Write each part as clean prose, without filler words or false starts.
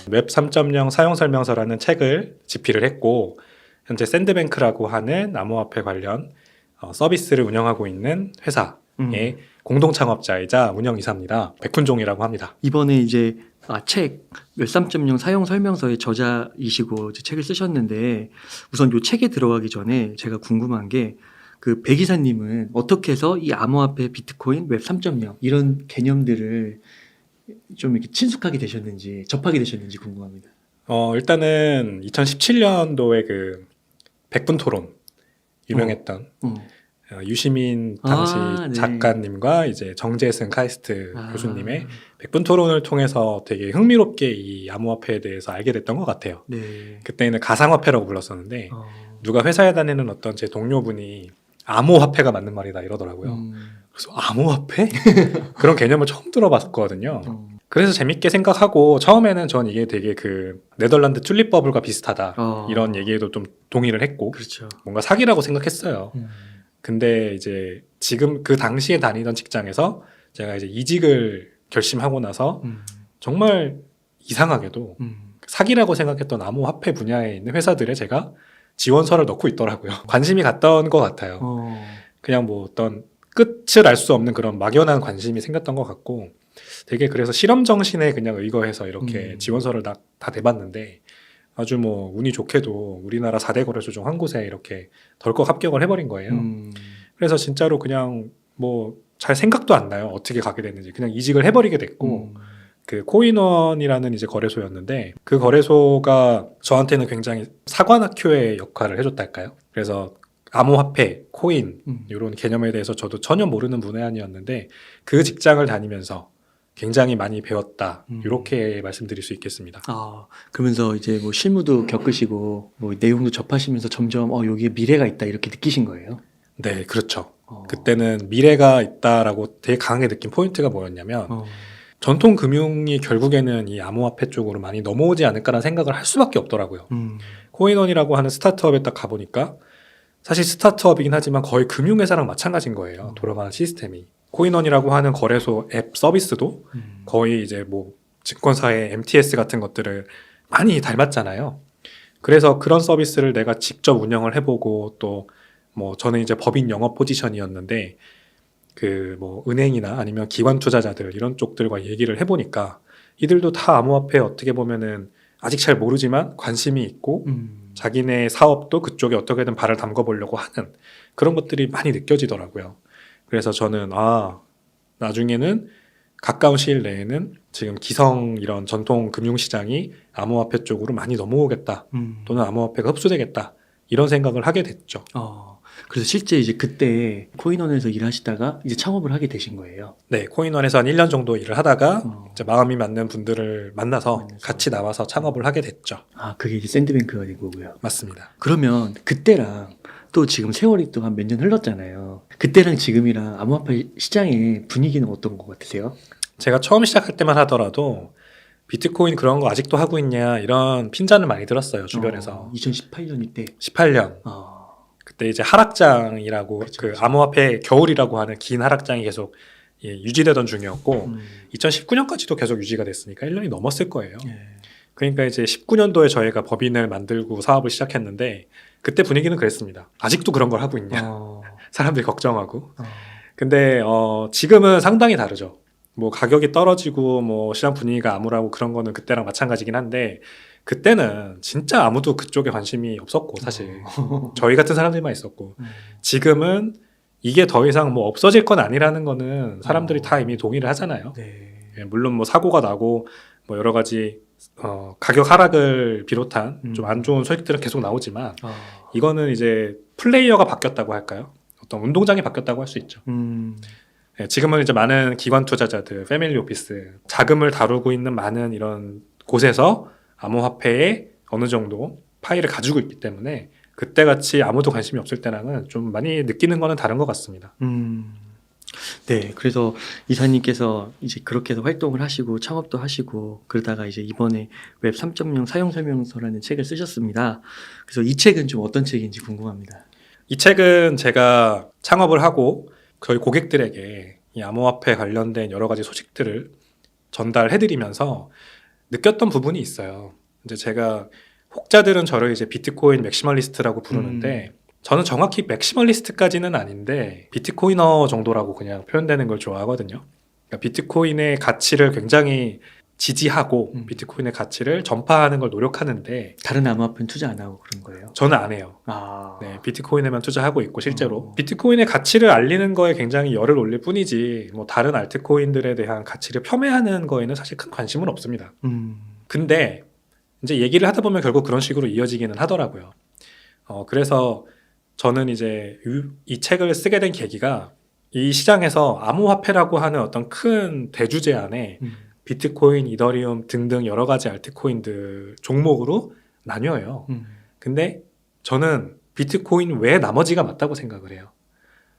웹 3.0 사용 설명서라는 책을 집필을 했고 현재 샌드뱅크라고 하는 암호화폐 관련 서비스를 운영하고 있는 회사의 공동 창업자이자 운영이사입니다. 백훈종이라고 합니다. 이번에 이제 책 웹 3.0 사용 설명서의 저자이시고 이제 책을 쓰셨는데 우선 요 책에 들어가기 전에 제가 궁금한 게 그 백 이사님은 어떻게 해서 이 암호화폐, 비트코인, 웹 3.0 이런 개념들을 좀 이렇게 친숙하게 되셨는지 접하게 되셨는지 궁금합니다. 일단은 2017년도에 그 백분 토론 유명했던 유시민 당시 네. 작가님과 이제 정재승 카이스트 교수님의 아, 백분 토론을 통해서 되게 흥미롭게 이 암호화폐에 대해서 알게 됐던 것 같아요. 네. 그때는 가상화폐라고 불렀었는데 누가 회사에 다니는 어떤 제 동료분이 암호화폐가 맞는 말이다 이러더라고요. 그래서 암호화폐? 그런 개념을 처음 들어봤거든요. 그래서 재밌게 생각하고 처음에는 전 이게 되게 그 네덜란드 튤립 버블과 비슷하다 이런 얘기에도 좀 동의를 했고 그렇죠. 뭔가 사기라고 생각했어요. 근데 이제 지금 그 당시에 다니던 직장에서 제가 이제 이직을 결심하고 나서 정말 이상하게도 사기라고 생각했던 암호화폐 분야에 있는 회사들에 제가 지원서를 넣고 있더라고요. 관심이 갔던 것 같아요. 그냥 뭐 어떤 끝을 알 수 없는 그런 막연한 관심이 생겼던 것 같고 되게 그래서 실험 정신에 그냥 의거해서 이렇게 지원서를 다 내봤는데 아주 뭐 운이 좋게도 우리나라 4대 거래소 중 한 곳에 이렇게 덜컥 합격을 해버린 거예요. 그래서 진짜로 그냥 뭐 잘 생각도 안 나요. 어떻게 가게 됐는지. 그냥 이직을 해버리게 됐고 그 코인원이라는 이제 거래소였는데 그 거래소가 저한테는 굉장히 사관학교의 역할을 해줬달까요? 그래서 암호화폐, 코인 이런 개념에 대해서 저도 전혀 모르는 문외한이었는데 그 직장을 다니면서 굉장히 많이 배웠다 이렇게 말씀드릴 수 있겠습니다. 그러면서 이제 뭐 실무도 겪으시고 뭐 내용도 접하시면서 점점 여기에 미래가 있다 이렇게 느끼신 거예요? 네, 그렇죠. 그때는 미래가 있다라고 되게 강하게 느낀 포인트가 뭐였냐면 전통 금융이 결국에는 이 암호화폐 쪽으로 많이 넘어오지 않을까라는 생각을 할 수밖에 없더라고요. 코인원이라고 하는 스타트업에 딱 가보니까 사실 스타트업이긴 하지만 거의 금융회사랑 마찬가지인 거예요. 돌아가는 시스템이. 코인원이라고 하는 거래소 앱 서비스도 거의 이제 뭐 증권사의 MTS 같은 것들을 많이 닮았잖아요. 그래서 그런 서비스를 내가 직접 운영을 해보고 또 뭐 저는 이제 법인 영업 포지션이었는데 그 뭐 은행이나 아니면 기관 투자자들 이런 쪽들과 얘기를 해보니까 이들도 다 암호화폐 어떻게 보면은 아직 잘 모르지만 관심이 있고 자기네 사업도 그쪽에 어떻게든 발을 담궈 보려고 하는 그런 것들이 많이 느껴지더라고요. 그래서 저는 나중에는 가까운 시일 내에는 지금 기성 이런 전통 금융시장이 암호화폐 쪽으로 많이 넘어오겠다 또는 암호화폐가 흡수되겠다 이런 생각을 하게 됐죠. 그래서 실제 이제 그때 코인원에서 일하시다가 이제 창업을 하게 되신 거예요? 네, 코인원에서 한 1년 정도 일을 하다가 이제 마음이 맞는 분들을 만나서 같이 나와서 창업을 하게 됐죠. 그게 이제 샌드뱅크가 된 거고요. 맞습니다. 그러면 그때랑 또 지금 세월이 또 한 몇 년 흘렀잖아요. 그때랑 지금이랑 암호화폐 시장의 분위기는 어떤 것 같으세요? 제가 처음 시작할 때만 하더라도 비트코인 그런 거 아직도 하고 있냐 이런 핀잔을 많이 들었어요, 주변에서. 2018년 때. 18년. 그때 이제 하락장이라고 그 암호화폐 겨울이라고 하는 긴 하락장이 계속 유지되던 중이었고 2019년까지도 계속 유지가 됐으니까 1년이 넘었을 거예요. 그러니까 이제 19년도에 저희가 법인을 만들고 사업을 시작했는데 그때 분위기는 그랬습니다. 아직도 그런 걸 하고 있냐. 사람들이 걱정하고. 근데 지금은 상당히 다르죠. 뭐 가격이 떨어지고 뭐 시장 분위기가 암울하고 그런 거는 그때랑 마찬가지긴 한데 그때는 진짜 아무도 그쪽에 관심이 없었고 사실 저희 같은 사람들만 있었고 지금은 이게 더 이상 뭐 없어질 건 아니라는 거는 사람들이 다 이미 동의를 하잖아요. 물론 뭐 사고가 나고 뭐 여러 가지 가격 하락을 비롯한 좀 안 좋은 소식들은 계속 나오지만 이거는 이제 플레이어가 바뀌었다고 할까요? 어떤 운동장이 바뀌었다고 할 수 있죠. 지금은 이제 많은 기관 투자자들, 패밀리 오피스, 자금을 다루고 있는 많은 이런 곳에서 암호화폐에 어느 정도 파이를 가지고 있기 때문에 그때같이 아무도 관심이 없을 때랑은 좀 많이 느끼는 거는 다른 것 같습니다. 네, 그래서 이사님께서 이제 그렇게 해서 활동을 하시고 창업도 하시고 그러다가 이제 이번에 웹 3.0 사용 설명서라는 책을 쓰셨습니다. 그래서 이 책은 좀 어떤 책인지 궁금합니다. 이 책은 제가 창업을 하고 저희 고객들에게 이 암호화폐 관련된 여러 가지 소식들을 전달해드리면서 느꼈던 부분이 있어요. 이제 제가 혹자들은 저를 이제 비트코인 맥시멀리스트라고 부르는데 저는 정확히 맥시멀리스트까지는 아닌데 비트코이너 정도라고 그냥 표현되는 걸 좋아하거든요. 그러니까 비트코인의 가치를 굉장히 지지하고 비트코인의 가치를 전파하는 걸 노력하는데 다른 암호화폐는 투자 안 하고 그런 거예요? 저는 안 해요. 네, 비트코인에만 투자하고 있고 실제로 비트코인의 가치를 알리는 거에 굉장히 열을 올릴 뿐이지 뭐 다른 알트코인들에 대한 가치를 폄훼하는 거에는 사실 큰 관심은 없습니다. 근데 이제 얘기를 하다 보면 결국 그런 식으로 이어지기는 하더라고요. 그래서 저는 이제 이 책을 쓰게 된 계기가 이 시장에서 암호화폐라고 하는 어떤 큰 대주제 안에 비트코인, 이더리움 등등 여러 가지 알트코인들 종목으로 나뉘어요. 근데 저는 비트코인 외에 나머지가 맞다고 생각을 해요.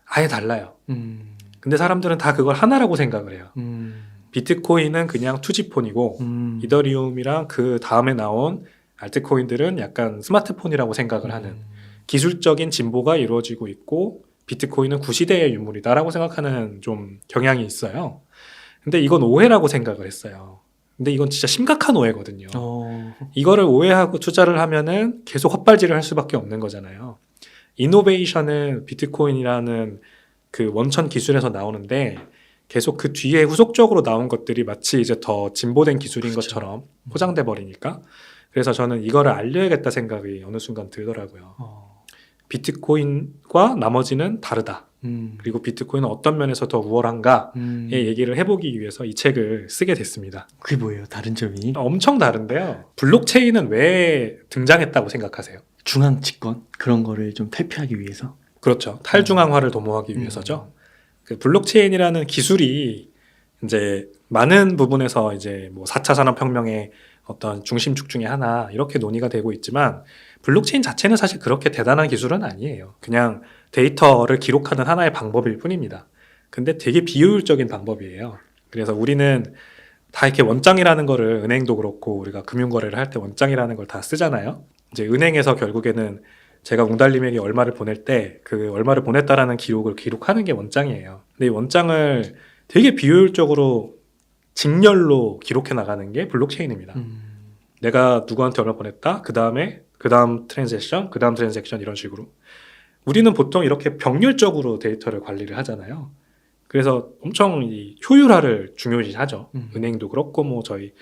아예 달라요. 근데 사람들은 다 그걸 하나라고 생각을 해요. 비트코인은 그냥 투지폰이고 이더리움이랑 그 다음에 나온 알트코인들은 약간 스마트폰이라고 생각을 하는 기술적인 진보가 이루어지고 있고 비트코인은 구시대의 유물이다라고 생각하는 좀 경향이 있어요. 근데 이건 오해라고 생각을 했어요. 근데 이건 진짜 심각한 오해거든요. 이거를 오해하고 투자를 하면은 계속 헛발질을 할 수밖에 없는 거잖아요. 이노베이션은 비트코인이라는 그 원천 기술에서 나오는데 계속 그 뒤에 후속적으로 나온 것들이 마치 이제 더 진보된 기술인 그렇죠. 것처럼 포장돼 버리니까 그래서 저는 이거를 알려야겠다 생각이 어느 순간 들더라고요. 비트코인과 나머지는 다르다. 그리고 비트코인은 어떤 면에서 더 우월한가의 얘기를 해보기 위해서 이 책을 쓰게 됐습니다. 그게 뭐예요? 다른 점이? 엄청 다른데요. 블록체인은 왜 등장했다고 생각하세요? 중앙 집권 그런 거를 좀 탈피하기 위해서. 그렇죠. 탈중앙화를 도모하기 위해서죠. 그 블록체인이라는 기술이 이제 많은 부분에서 이제 뭐 4차 산업혁명의 어떤 중심축 중에 하나 이렇게 논의가 되고 있지만 블록체인 자체는 사실 그렇게 대단한 기술은 아니에요. 그냥 데이터를 기록하는 하나의 방법일 뿐입니다. 근데 되게 비효율적인 방법이에요. 그래서 우리는 다 이렇게 원장이라는 거를 은행도 그렇고 우리가 금융거래를 할 때 원장이라는 걸 다 쓰잖아요. 이제 은행에서 결국에는 제가 웅달님에게 얼마를 보낼 때 그 얼마를 보냈다라는 기록을 기록하는 게 원장이에요. 근데 이 원장을 되게 비효율적으로 직렬로 기록해 나가는 게 블록체인입니다. 내가 누구한테 얼마 보냈다, 그 다음 트랜잭션, 그 다음 트랜잭션 이런 식으로. 우리는 보통 이렇게 병렬적으로 데이터를 관리를 하잖아요. 그래서 엄청 이 효율화를 중요시하죠. 은행도 그렇고 뭐 저희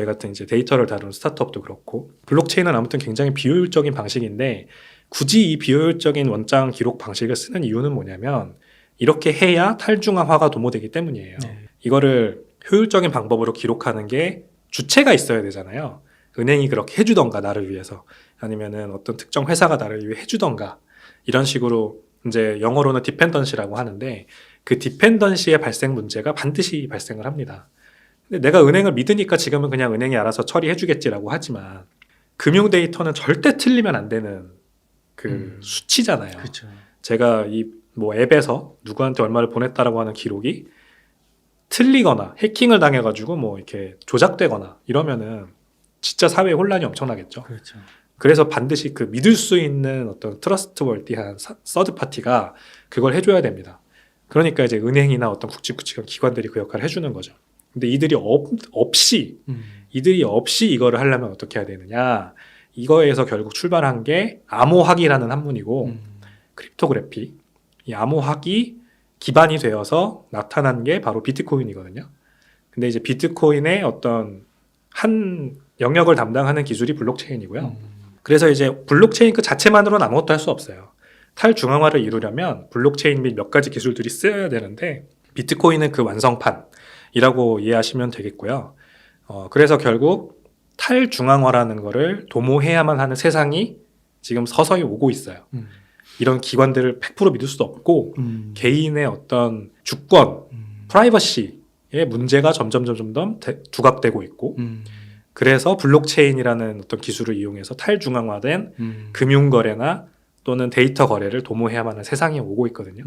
같은 이제 데이터를 다루는 스타트업도 그렇고 블록체인은 아무튼 굉장히 비효율적인 방식인데 굳이 이 비효율적인 원장 기록 방식을 쓰는 이유는 뭐냐면 이렇게 해야 탈중앙화가 도모되기 때문이에요. 이거를 효율적인 방법으로 기록하는 게 주체가 있어야 되잖아요. 은행이 그렇게 해주던가 나를 위해서 아니면은 어떤 특정 회사가 나를 위해 해주던가 이런 식으로 이제 영어로는 디펜던시라고 하는데 그 디펜던시의 발생 문제가 반드시 발생을 합니다. 근데 내가 은행을 믿으니까 지금은 그냥 은행이 알아서 처리해주겠지라고 하지만 금융 데이터는 절대 틀리면 안 되는 그 수치잖아요. 그렇죠. 제가 이 뭐 앱에서 누구한테 얼마를 보냈다라고 하는 기록이 틀리거나 해킹을 당해가지고 뭐 이렇게 조작되거나 이러면은 진짜 사회에 혼란이 엄청나겠죠. 그렇죠. 그래서 반드시 그 믿을 수 있는 어떤 트러스트월디한 서드 파티가 그걸 해줘야 됩니다. 그러니까 이제 은행이나 어떤 굵직굵직한 기관들이 그 역할을 해주는 거죠. 근데 이들이 없이 이거를 하려면 어떻게 해야 되느냐? 이거에서 결국 출발한 게 암호학이라는 학문이고 크립토그래피. 이 암호학이 기반이 되어서 나타난 게 바로 비트코인이거든요. 근데 이제 비트코인의 어떤 한 영역을 담당하는 기술이 블록체인이고요. 그래서 이제 블록체인 그 자체만으로는 아무것도 할 수 없어요. 탈중앙화를 이루려면 블록체인 및 몇 가지 기술들이 쓰여야 되는데 비트코인은 그 완성판이라고 이해하시면 되겠고요. 그래서 결국 탈중앙화라는 거를 도모해야만 하는 세상이 지금 서서히 오고 있어요. 이런 기관들을 100% 믿을 수도 없고 개인의 어떤 주권, 프라이버시의 문제가 점점 두각되고 있고 그래서 블록체인이라는 어떤 기술을 이용해서 탈중앙화된 금융거래나 또는 데이터 거래를 도모해야만 하는 세상이 오고 있거든요.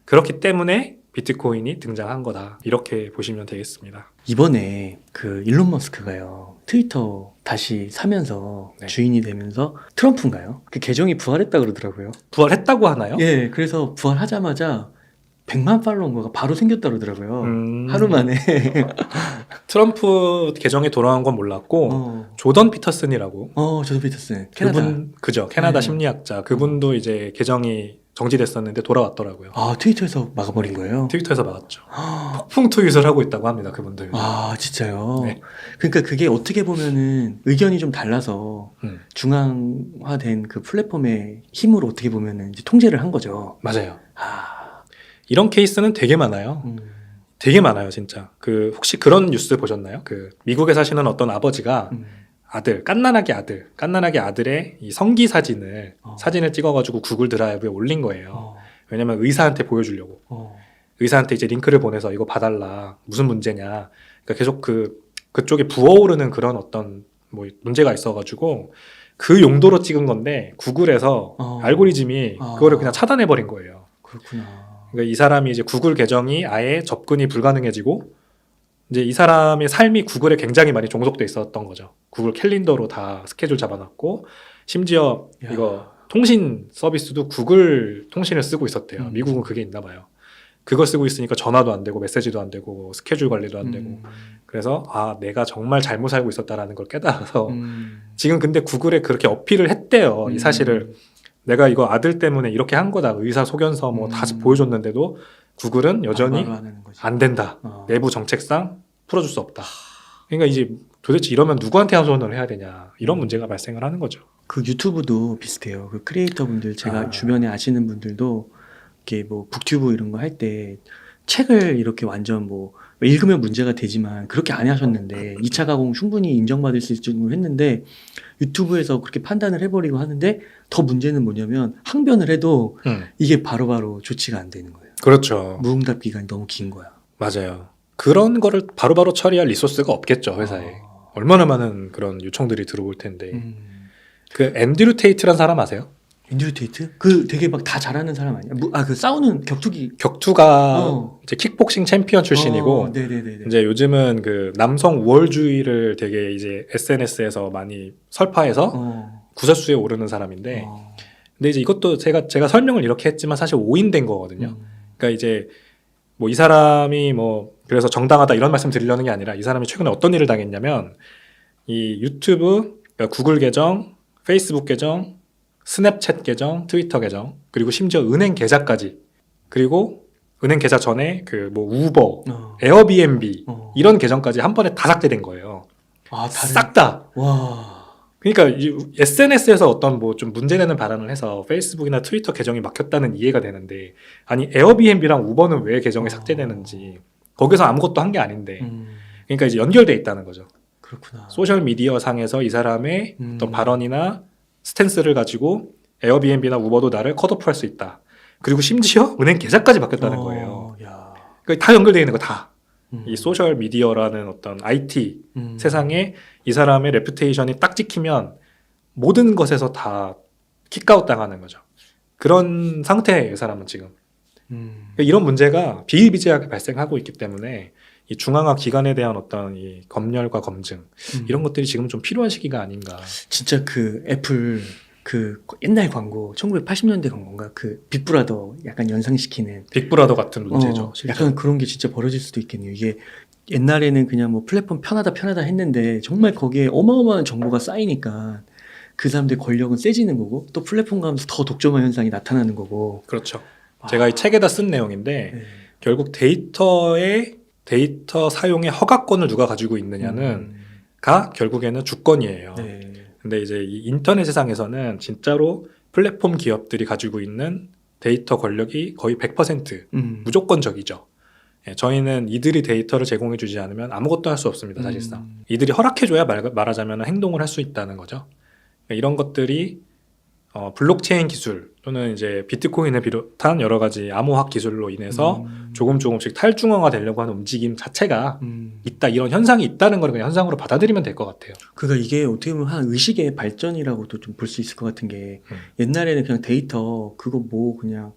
그렇기 때문에 비트코인이 등장한 거다. 이렇게 보시면 되겠습니다. 이번에 그 일론 머스크가요. 트위터 다시 사면서 네. 주인이 되면서 트럼프인가요? 그 계정이 부활했다 그러더라고요. 부활했다고 하나요? 예, 그래서 부활하자마자 100만 팔로워가 바로 생겼다 그러더라고요. 음. 하루 만에. 트럼프 계정에 돌아온 건 몰랐고 조던 피터슨이라고 조던 피터슨. 캐나다. 그죠. 캐나다 네. 심리학자. 그분도 이제 계정이 정지됐었는데 돌아왔더라고요. 트위터에서 막아버린 거예요? 트위터에서 막았죠. 폭풍 트윗을 하고 있다고 합니다. 그분들. 진짜요? 네. 그러니까 그게 어떻게 보면은 의견이 좀 달라서 중앙화된 그 플랫폼의 힘으로 어떻게 보면은 이제 통제를 한 거죠. 맞아요. 이런 케이스는 되게 많아요. 되게 많아요, 진짜. 혹시 그런 뉴스 보셨나요? 미국에 사시는 어떤 아버지가 깐난아기 아들의 이 성기 사진을 찍어가지고 구글 드라이브에 올린 거예요. 왜냐면 의사한테 보여주려고. 의사한테 이제 링크를 보내서 이거 봐달라. 무슨 문제냐. 그러니까 계속 그쪽에 부어오르는 그런 어떤 뭐 문제가 있어가지고 그 용도로 찍은 건데 구글에서 알고리즘이 그거를 그냥 차단해버린 거예요. 그렇구나. 그러니까 이 사람이 이제 구글 계정이 아예 접근이 불가능해지고 이제 이 사람의 삶이 구글에 굉장히 많이 종속돼 있었던 거죠. 구글 캘린더로 다 스케줄 잡아놨고 심지어 이거 통신 서비스도 구글 통신을 쓰고 있었대요. 미국은 그게 있나 봐요. 그거 쓰고 있으니까 전화도 안 되고 메시지도 안 되고 스케줄 관리도 안 되고 그래서 내가 정말 잘못 살고 있었다라는 걸 깨달아서 지금 근데 구글에 그렇게 어필을 했대요. 이 사실을 내가 이거 아들 때문에 이렇게 한 거다. 의사 소견서 뭐 다시 보여줬는데도 구글은 여전히 안 된다. 내부 정책상 풀어줄 수 없다. 그러니까 이제 도대체 이러면 누구한테 하소연을 해야 되냐. 이런 문제가 발생을 하는 거죠. 그 유튜브도 비슷해요. 그 크리에이터 분들 제가 주변에 아시는 분들도 이렇게 뭐 북튜브 이런 거 할 때 책을 이렇게 완전 뭐 읽으면 문제가 되지만 그렇게 안 하셨는데 2차 가공 충분히 인정받을 수 있을 정도로 했는데 유튜브에서 그렇게 판단을 해버리고 하는데 더 문제는 뭐냐면 항변을 해도 이게 바로바로 조치가 안 되는 거예요. 그렇죠. 무응답 기간이 너무 긴 거야. 맞아요. 그런 거를 바로바로 처리할 리소스가 없겠죠, 회사에. 얼마나 많은 그런 요청들이 들어올 텐데. 앤드류 테이트란 사람 아세요? 앤드류 테이트? 되게 막 다 잘하는 사람 아니야? 그 싸우는 격투가 이제 킥복싱 챔피언 출신이고 네네네. 이제 요즘은 남성 우월주의를 되게 이제 SNS에서 많이 설파해서 구설수에 오르는 사람인데 근데 이제 이것도 제가 설명을 이렇게 했지만 사실 오인된 거거든요. 그러니까 이제 뭐 이 사람이 그래서 정당하다 이런 말씀 드리려는 게 아니라 이 사람이 최근에 어떤 일을 당했냐면 이 유튜브, 그러니까 구글 계정, 페이스북 계정, 스냅챗 계정, 트위터 계정, 그리고 심지어 은행 계좌까지, 그리고 은행 계좌 전에 우버, 에어비앤비 이런 계정까지 한 번에 다 삭제된 거예요. 싹 다. 와. 그러니까 SNS에서 어떤 좀 문제되는 발언을 해서 페이스북이나 트위터 계정이 막혔다는 이해가 되는데 아니 에어비앤비랑 우버는 왜 계정이 삭제되는지 거기서 아무것도 한 게 아닌데 그러니까 이제 연결돼 있다는 거죠. 그렇구나. 소셜 미디어 상에서 이 사람의 어떤 발언이나 스탠스를 가지고 에어비앤비나 우버도 나를 컷오프할 수 있다. 그리고 심지어 은행 계좌까지 바뀌었다는 거예요. 그러니까 다 연결되어 있는 거 다. 이 소셜 미디어라는 어떤 IT 세상에 이 사람의 레퓨테이션이 딱 찍히면 모든 것에서 다 킥아웃 당하는 거죠. 그런 상태예요, 이 사람은 지금. 그러니까 이런 문제가 비일비재하게 발생하고 있기 때문에 이 중앙화 기관에 대한 어떤 이 검열과 검증 이런 것들이 지금 좀 필요한 시기가 아닌가. 진짜 애플 옛날 광고 1980년대 광고인가 빅브라더 약간 연상시키는 빅브라더 같은 문제죠. 약간 그런 게 진짜 벌어질 수도 있겠네요. 이게 옛날에는 그냥 플랫폼 편하다 했는데 정말 거기에 어마어마한 정보가 쌓이니까 그 사람들의 권력은 세지는 거고 또 플랫폼 가면서 더 독점화 현상이 나타나는 거고. 그렇죠. 제가 이 책에다 쓴 내용인데 결국 데이터 사용의 허가권을 누가 가지고 있느냐는 결국에는 주권이에요. 근데 이제 이 인터넷 세상에서는 진짜로 플랫폼 기업들이 가지고 있는 데이터 권력이 거의 100% 무조건적이죠. 저희는 이들이 데이터를 제공해 주지 않으면 아무것도 할 수 없습니다, 사실상. 이들이 허락해줘야 말하자면 행동을 할 수 있다는 거죠. 이런 것들이 블록체인 기술 또는 이제 비트코인을 비롯한 여러 가지 암호학 기술로 인해서 조금씩 탈중앙화 되려고 하는 움직임 자체가 있다, 이런 현상이 있다는 걸 그냥 현상으로 받아들이면 될 것 같아요. 그러니까 이게 어떻게 보면 한 의식의 발전이라고도 좀 볼 수 있을 것 같은 게 옛날에는 그냥 데이터 그거 그냥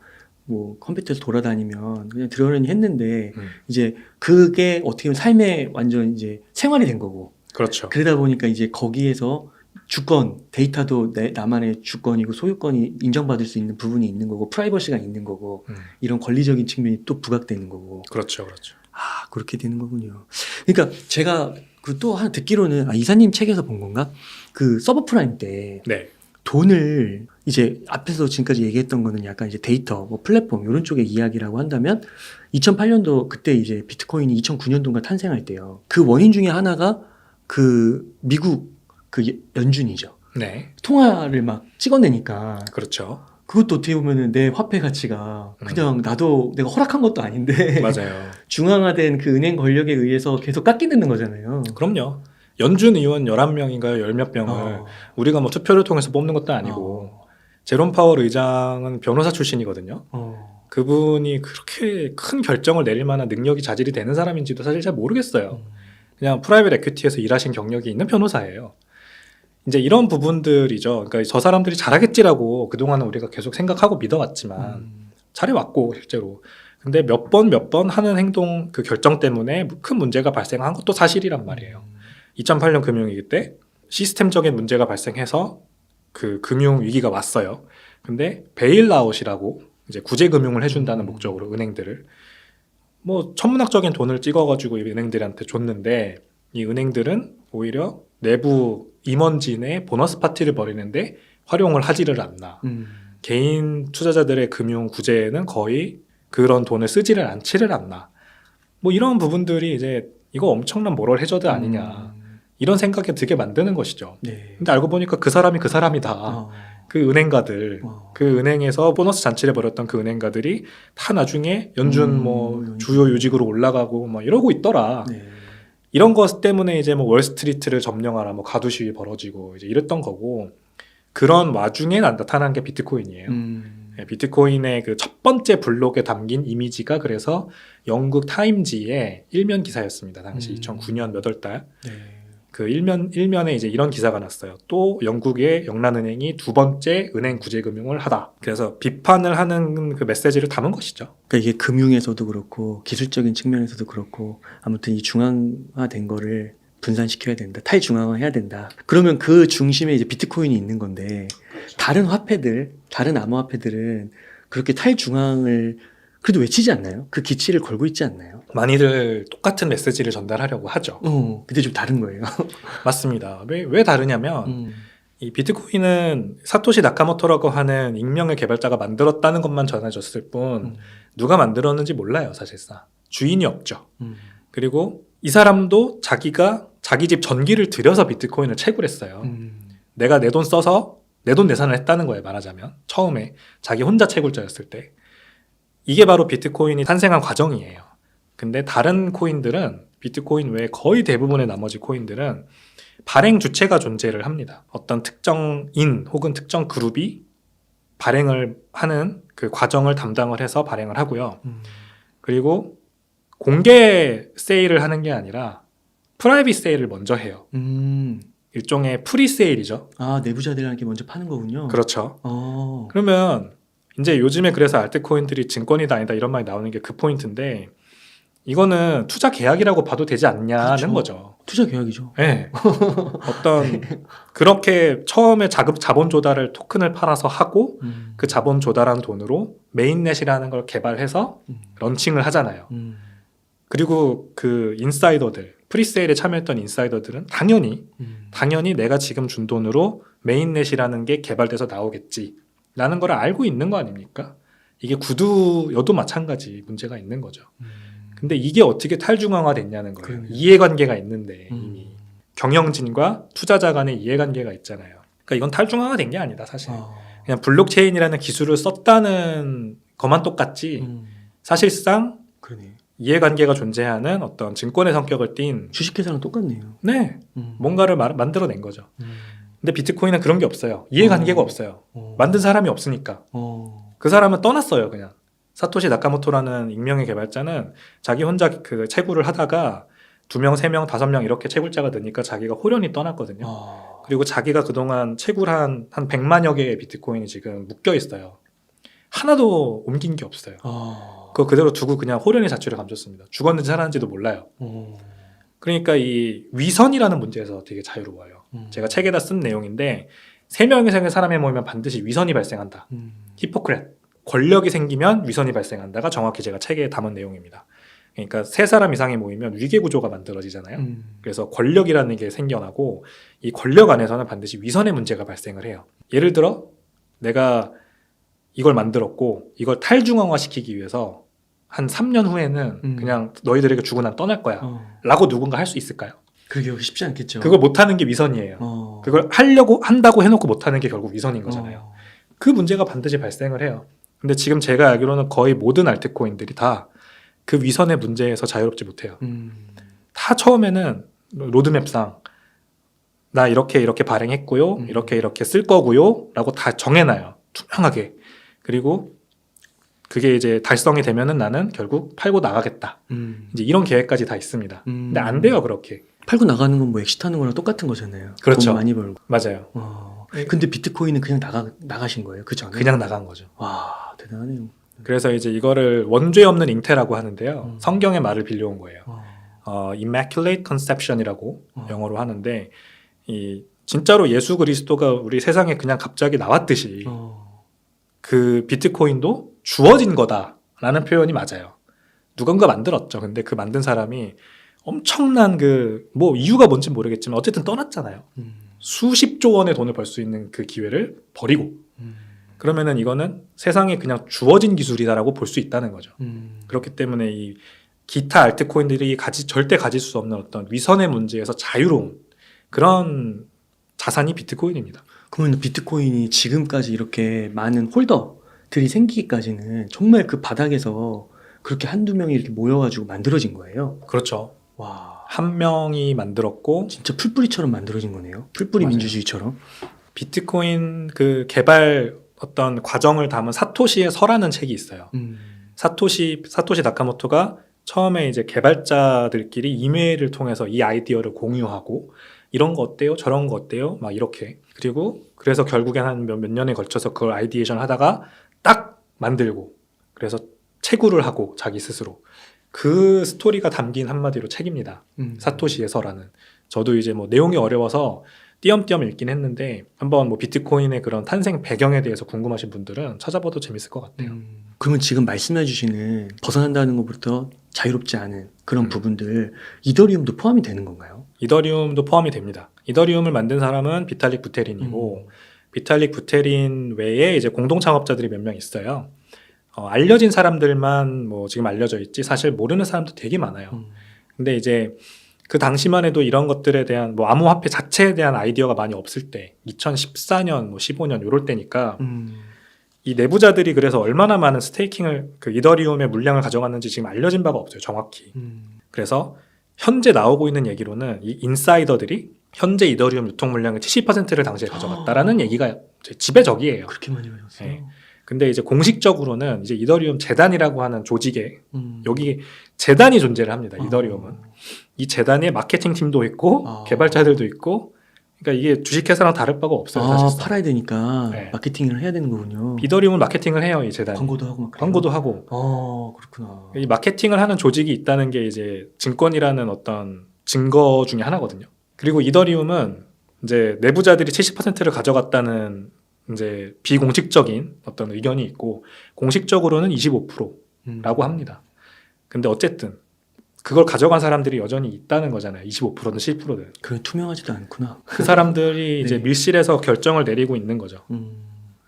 컴퓨터에서 돌아다니면 그냥 들어오려니 했는데 이제 그게 어떻게 보면 삶의 완전 이제 생활이 된 거고. 그렇죠. 그러다 보니까 이제 거기에서 주권, 데이터도 나만의 주권이고 소유권이 인정받을 수 있는 부분이 있는 거고 프라이버시가 있는 거고 이런 권리적인 측면이 또 부각되는 거고. 그렇죠, 그렇죠. 아, 그렇게 되는 거군요. 그러니까 제가 그 또 하나 듣기로는 이사님 책에서 본 건가? 그 서브프라임 때 네, 돈을 이제 앞에서 지금까지 얘기했던 거는 약간 이제 데이터, 뭐 플랫폼 이런 쪽의 이야기라고 한다면 2008년도 그때 이제 비트코인이 2009년도인가 탄생할 때요. 그 원인 중에 하나가 그 미국 그 연준이죠. 네, 통화를 막 찍어내니까 그렇죠. 그것도 어떻게 보면은 내 화폐 가치가 그냥 나도 내가 허락한 것도 아닌데 맞아요. 중앙화된 그 은행 권력에 의해서 계속 깎이는 거잖아요. 그럼요. 연준 의원 11명인가요? 열 몇 명을 우리가 뭐 투표를 통해서 뽑는 것도 아니고 제롬 파월 의장은 변호사 출신이거든요. 그분이 그렇게 큰 결정을 내릴 만한 능력이 자질이 되는 사람인지도 사실 잘 모르겠어요. 그냥 프라이빗 에퀴티에서 일하신 경력이 있는 변호사예요. 이제 이런 부분들이죠. 그러니까 저 사람들이 잘하겠지라고 그동안은 우리가 계속 생각하고 믿어왔지만 잘해왔고 실제로. 근데 몇 번 하는 행동 그 결정 때문에 큰 문제가 발생한 것도 사실이란 말이에요. 2008년 금융위기 때 시스템적인 문제가 발생해서 그 금융 위기가 왔어요. 근데 베일아웃이라고 이제 구제 금융을 해준다는 목적으로 은행들을 뭐 천문학적인 돈을 찍어가지고 이 은행들한테 줬는데 이 은행들은 오히려 내부 임원진의 보너스 파티를 벌이는데 활용을 하지를 않나. 개인 투자자들의 금융 구제에는 거의 그런 돈을 쓰지를 않지를 않나. 뭐 이런 부분들이 이제 이거 엄청난 모럴 해저드 아니냐. 이런 생각이 들게 만드는 것이죠. 네. 근데 알고 보니까 그 사람이 그 사람이다. 그 은행가들, 그 은행에서 보너스 잔치를 벌였던 그 은행가들이 다 나중에 연준 뭐 주요 요직으로 올라가고 뭐 이러고 있더라. 네. 이런 것 때문에 이제 뭐 월스트리트를 점령하라, 뭐 가두 시위 벌어지고 이제 이랬던 거고 그런 와중에 나타난 게 비트코인이에요. 네, 비트코인의 그 첫 번째 블록에 담긴 이미지가 그래서 영국 타임지의 일면 기사였습니다. 당시 2009년 몇 월 달. 네. 그 일면에 이제 이런 기사가 났어요. 또 영국의 영란은행이 두 번째 은행 구제 금융을 하다. 그래서 비판을 하는 그 메시지를 담은 것이죠. 그러니까 이게 금융에서도 그렇고 기술적인 측면에서도 그렇고 아무튼 이 중앙화된 거를 분산시켜야 된다. 탈중앙화해야 된다. 그러면 그 중심에 이제 비트코인이 있는 건데 다른 화폐들, 다른 암호화폐들은 그렇게 탈중앙을 그래도 외치지 않나요? 그 기치를 걸고 있지 않나요? 많이들 똑같은 메시지를 전달하려고 하죠. 근데 좀 다른 거예요. 맞습니다. 왜 다르냐면 이 비트코인은 사토시 나카모토라고 하는 익명의 개발자가 만들었다는 것만 전해졌을 뿐 누가 만들었는지 몰라요, 사실상. 주인이 없죠. 그리고 이 사람도 자기가 자기 집 전기를 들여서 비트코인을 채굴했어요. 내가 내 돈 써서 내 돈 내산을 했다는 거예요, 말하자면. 처음에 자기 혼자 채굴자였을 때. 이게 바로 비트코인이 탄생한 과정이에요. 근데 다른 코인들은 비트코인 외에 거의 대부분의 나머지 코인들은 발행 주체가 존재를 합니다. 어떤 특정인 혹은 특정 그룹이 발행을 하는 그 과정을 담당을 해서 발행을 하고요. 그리고 공개 세일을 하는 게 아니라 프라이빗 세일을 먼저 해요. 일종의 프리 세일이죠. 아, 내부자들한테 먼저 파는 거군요. 그렇죠. 그러면 이제 요즘에 그래서 알트코인들이 증권이다 아니다 이런 말이 나오는 게 그 포인트인데 이거는 투자 계약이라고 봐도 되지 않냐는 그렇죠. 거죠. 투자 계약이죠. 네. 어떤 그렇게 처음에 자본 조달을 토큰을 팔아서 하고 그 자본 조달한 돈으로 메인넷이라는 걸 개발해서 런칭을 하잖아요. 그리고 그 인사이더들, 프리세일에 참여했던 인사이더들은 당연히 내가 지금 준 돈으로 메인넷이라는 게 개발돼서 나오겠지 라는 걸 알고 있는 거 아닙니까? 이게 구두여도 마찬가지 문제가 있는 거죠. 근데 이게 어떻게 탈중앙화 됐냐는 거예요. 그러네요. 이해관계가 있는데 이미 경영진과 투자자 간의 이해관계가 있잖아요. 그러니까 이건 탈중앙화 된 게 아니다 사실. 그냥 블록체인이라는 기술을 썼다는 것만 똑같지 사실상 그러네. 이해관계가 존재하는 어떤 증권의 성격을 띤 주식회사랑 똑같네요. 네, 뭔가를 만들어낸 거죠. 근데 비트코인은 그런 게 없어요. 이해관계가 없어요. 만든 사람이 없으니까. 그 사람은 떠났어요, 그냥. 사토시 나카모토라는 익명의 개발자는 자기 혼자 그 채굴을 하다가 2명, 3명, 5명 이렇게 채굴자가 되니까 자기가 홀연히 떠났거든요. 그리고 자기가 그동안 채굴한 한 100만여 개의 비트코인이 지금 묶여 있어요. 하나도 옮긴 게 없어요. 그거 그대로 두고 그냥 홀연히 자취를 감췄습니다. 죽었는지 살았는지도 몰라요. 그러니까 이 위선이라는 문제에서 되게 자유로워요. 제가 책에다 쓴 내용인데 3명 이상의 사람이 모이면 반드시 위선이 발생한다. 히포크렛. 권력이 생기면 위선이 발생한다가 정확히 제가 책에 담은 내용입니다. 그러니까 3사람 이상이 모이면 위계 구조가 만들어지잖아요. 그래서 권력이라는 게 생겨나고 이 권력 안에서는 반드시 위선의 문제가 발생을 해요. 예를 들어 내가 이걸 만들었고 이걸 탈중앙화시키기 위해서 한 3년 후에는 그냥 너희들에게 주고 난 떠날 거야 라고 누군가 할 수 있을까요? 그게 쉽지 않겠죠. 그걸 못하는 게 위선이에요. 그걸 하려고 한다고 해놓고 못하는 게 결국 위선인 거잖아요. 그 문제가 반드시 발생을 해요. 근데 지금 제가 알기로는 거의 모든 알트코인들이 다 그 위선의 문제에서 자유롭지 못해요. 다 처음에는 로드맵상 나 이렇게 발행했고요. 이렇게 쓸 거고요. 라고 다 정해놔요. 투명하게. 그리고 그게 이제 달성이 되면은 나는 결국 팔고 나가겠다. 이제 이런 계획까지 다 있습니다. 근데 안 돼요, 그렇게. 팔고 나가는 건 뭐 엑시트하는 거랑 똑같은 거잖아요. 그렇죠. 돈 많이 벌고. 맞아요. 근데 비트코인은 그냥 나가신 거예요? 그 전에? 그냥 나간 거죠. 와, 대단하네요. 그래서 이제 이거를 원죄 없는 잉태라고 하는데요. 성경의 말을 빌려온 거예요. Immaculate Conception이라고 영어로 하는데 이 진짜로 예수 그리스도가 우리 세상에 그냥 갑자기 나왔듯이 그 비트코인도 주어진 거다라는 표현이 맞아요. 누군가 만들었죠. 근데 그 만든 사람이 엄청난 뭐 이유가 뭔지 모르겠지만 어쨌든 떠났잖아요. 수십조 원의 돈을 벌 수 있는 그 기회를 버리고 그러면은 이거는 세상에 그냥 주어진 기술이다라고 볼 수 있다는 거죠. 그렇기 때문에 이 기타 알트코인들이 절대 가질 수 없는 어떤 위선의 문제에서 자유로운 그런 자산이 비트코인입니다. 그러면 비트코인이 지금까지 이렇게 많은 홀더들이 생기기까지는 정말 그 바닥에서 그렇게 한두 명이 이렇게 모여가지고 만들어진 거예요? 그렇죠. 와, 한 명이 만들었고 진짜 풀뿌리처럼 만들어진 거네요. 풀뿌리 맞아요. 민주주의처럼. 비트코인 그 개발 어떤 과정을 담은 사토시의 서라는 책이 있어요. 사토시 나카모토가 처음에 이제 개발자들끼리 이메일을 통해서 이 아이디어를 공유하고 이런 거 어때요? 저런 거 어때요? 막 이렇게. 그리고 그래서 결국엔 한 몇 년에 걸쳐서 그걸 아이디에이션 하다가 딱 만들고 그래서 채굴을 하고 자기 스스로 그 스토리가 담긴 한마디로 책입니다. 사토시의 서라는. 저도 이제 뭐 내용이 어려워서 띄엄띄엄 읽긴 했는데 한번 뭐 비트코인의 그런 탄생 배경에 대해서 궁금하신 분들은 찾아봐도 재밌을 것 같아요. 그러면 지금 말씀해 주시는 벗어난다는 것부터 자유롭지 않은 그런 부분들 이더리움도 포함이 되는 건가요? 이더리움도 포함이 됩니다. 이더리움을 만든 사람은 비탈릭 부테린이고 비탈릭 부테린 외에 이제 공동 창업자들이 몇 명 있어요. 알려진 사람들만 뭐 지금 알려져 있지 사실 모르는 사람도 되게 많아요. 근데 이제 그 당시만 해도 이런 것들에 대한 뭐 암호화폐 자체에 대한 아이디어가 많이 없을 때 2014년 뭐 15년 요럴 때니까 이 내부자들이 그래서 얼마나 많은 스테이킹을 그 이더리움의 물량을 가져갔는지 지금 알려진 바가 없어요. 정확히. 그래서 현재 나오고 있는 얘기로는 이 인사이더들이 현재 이더리움 유통 물량의 70%를 당시에 가져갔다라는 얘기가 지배적이에요. 그렇게 많이 가졌어요. 네. 근데 이제 공식적으로는 이제 이더리움 재단이라고 하는 조직에 여기 재단이 존재를 합니다. 이더리움은. 이 재단에 마케팅 팀도 있고 개발자들도 있고 그러니까 이게 주식회사랑 다를 바가 없어요. 사실상. 팔아야 되니까 네. 마케팅을 해야 되는 거군요. 이더리움은 마케팅을 해요. 이 재단이. 광고도 하고 막 그래요? 광고도 하고. 그렇구나. 이 마케팅을 하는 조직이 있다는 게 이제 증권이라는 어떤 증거 중에 하나거든요. 그리고 이더리움은 이제 내부자들이 70%를 가져갔다는 이제 비공식적인 어떤 의견이 있고 공식적으로는 25%라고 합니다. 근데 어쨌든 그걸 가져간 사람들이 여전히 있다는 거잖아요. 25%든 10%든. 그게 투명하지도 않구나. 그 사람들이 이제 네. 밀실에서 결정을 내리고 있는 거죠.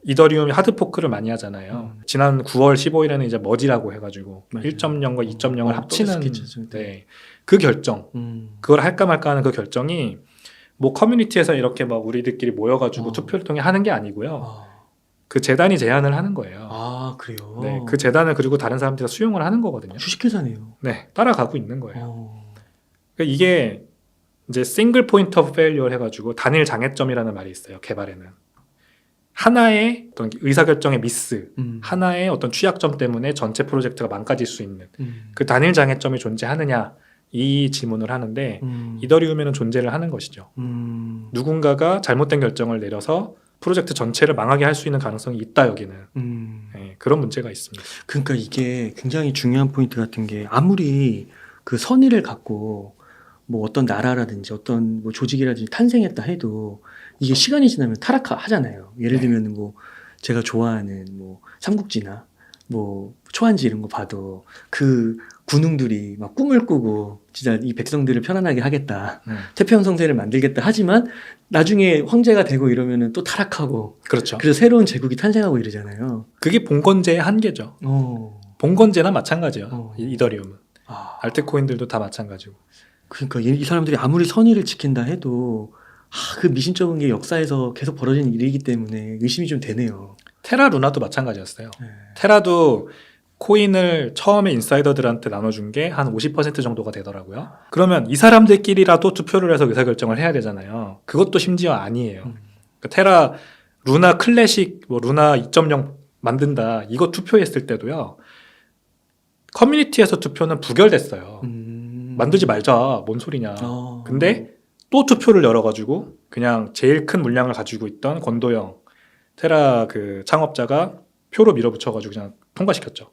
이더리움이 하드포크를 많이 하잖아요. 지난 9월 15일에는 이제 머지라고 해가지고 맞아요. 1.0과 2.0을 합치는 스케치. 네. 그 결정, 그걸 할까 말까 하는 그 결정이 뭐 커뮤니티에서 이렇게 막 우리들끼리 모여가지고 투표를 통해 하는 게 아니고요. 그 재단이 제안을 하는 거예요. 그래요? 네, 그 재단을 그리고 다른 사람들이 수용을 하는 거거든요. 주식회사네요. 네, 따라가고 있는 거예요. 그러니까 이게 이제 싱글 포인트 오브 페일리어 해가지고 단일 장애점이라는 말이 있어요. 개발에는 하나의 어떤 의사결정의 미스, 하나의 어떤 취약점 때문에 전체 프로젝트가 망가질 수 있는 그 단일 장애점이 존재하느냐 이 질문을 하는데 이더리움에는 존재를 하는 것이죠. 누군가가 잘못된 결정을 내려서 프로젝트 전체를 망하게 할 수 있는 가능성이 있다 여기는. 네, 그런 문제가 있습니다. 그러니까 이게 굉장히 중요한 포인트 같은 게 아무리 그 선의를 갖고 뭐 어떤 나라라든지 어떤 뭐 조직이라든지 탄생했다 해도 이게 시간이 지나면 타락하잖아요. 예를 네. 들면 뭐 제가 좋아하는 뭐 삼국지나 뭐 초한지 이런 거 봐도 그 군웅들이 막 꿈을 꾸고 진짜 이 백성들을 편안하게 하겠다. 태평 성세를 만들겠다 하지만 나중에 황제가 되고 이러면은 또 타락하고 그렇죠. 그래서 새로운 제국이 탄생하고 이러잖아요. 그게 봉건제의 한계죠. 봉건제나 마찬가지예요. 이더리움은. 알트코인들도 다 마찬가지고. 그러니까 이 사람들이 아무리 선의를 지킨다 해도 그 미심쩍은 게 역사에서 계속 벌어진 일이기 때문에 의심이 좀 되네요. 테라 루나도 마찬가지였어요. 네. 테라도 코인을 처음에 인사이더들한테 나눠준 게 한 50% 정도가 되더라고요. 그러면 이 사람들끼리라도 투표를 해서 의사결정을 해야 되잖아요. 그것도 심지어 아니에요. 그러니까 테라 루나 클래식, 뭐 루나 2.0 만든다 이거 투표했을 때도요. 커뮤니티에서 투표는 부결됐어요. 만들지 말자. 뭔 소리냐. 근데 또 투표를 열어가지고 그냥 제일 큰 물량을 가지고 있던 권도영 테라 그 창업자가 표로 밀어붙여가지고 그냥 통과시켰죠.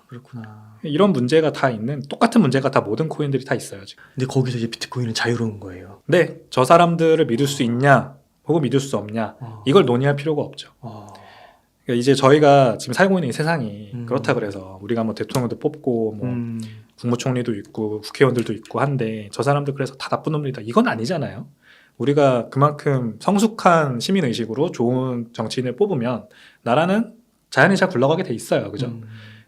그렇구나. 이런 문제가 다 있는 똑같은 문제가 다 모든 코인들이 다 있어요 지금. 근데 거기서 이제 비트코인은 자유로운 거예요. 근데 저 사람들을 믿을 수 있냐 혹은 믿을 수 없냐 이걸 논의할 필요가 없죠. 그러니까 이제 저희가 지금 살고 있는 이 세상이 그렇다 그래서 우리가 뭐 대통령도 뽑고 뭐 국무총리도 있고 국회의원들도 있고 한데 저 사람들 그래서 다 나쁜 놈들이다 이건 아니잖아요. 우리가 그만큼 성숙한 시민의식으로 좋은 정치인을 뽑으면 나라는 자연히 잘 굴러가게 돼 있어요. 그죠?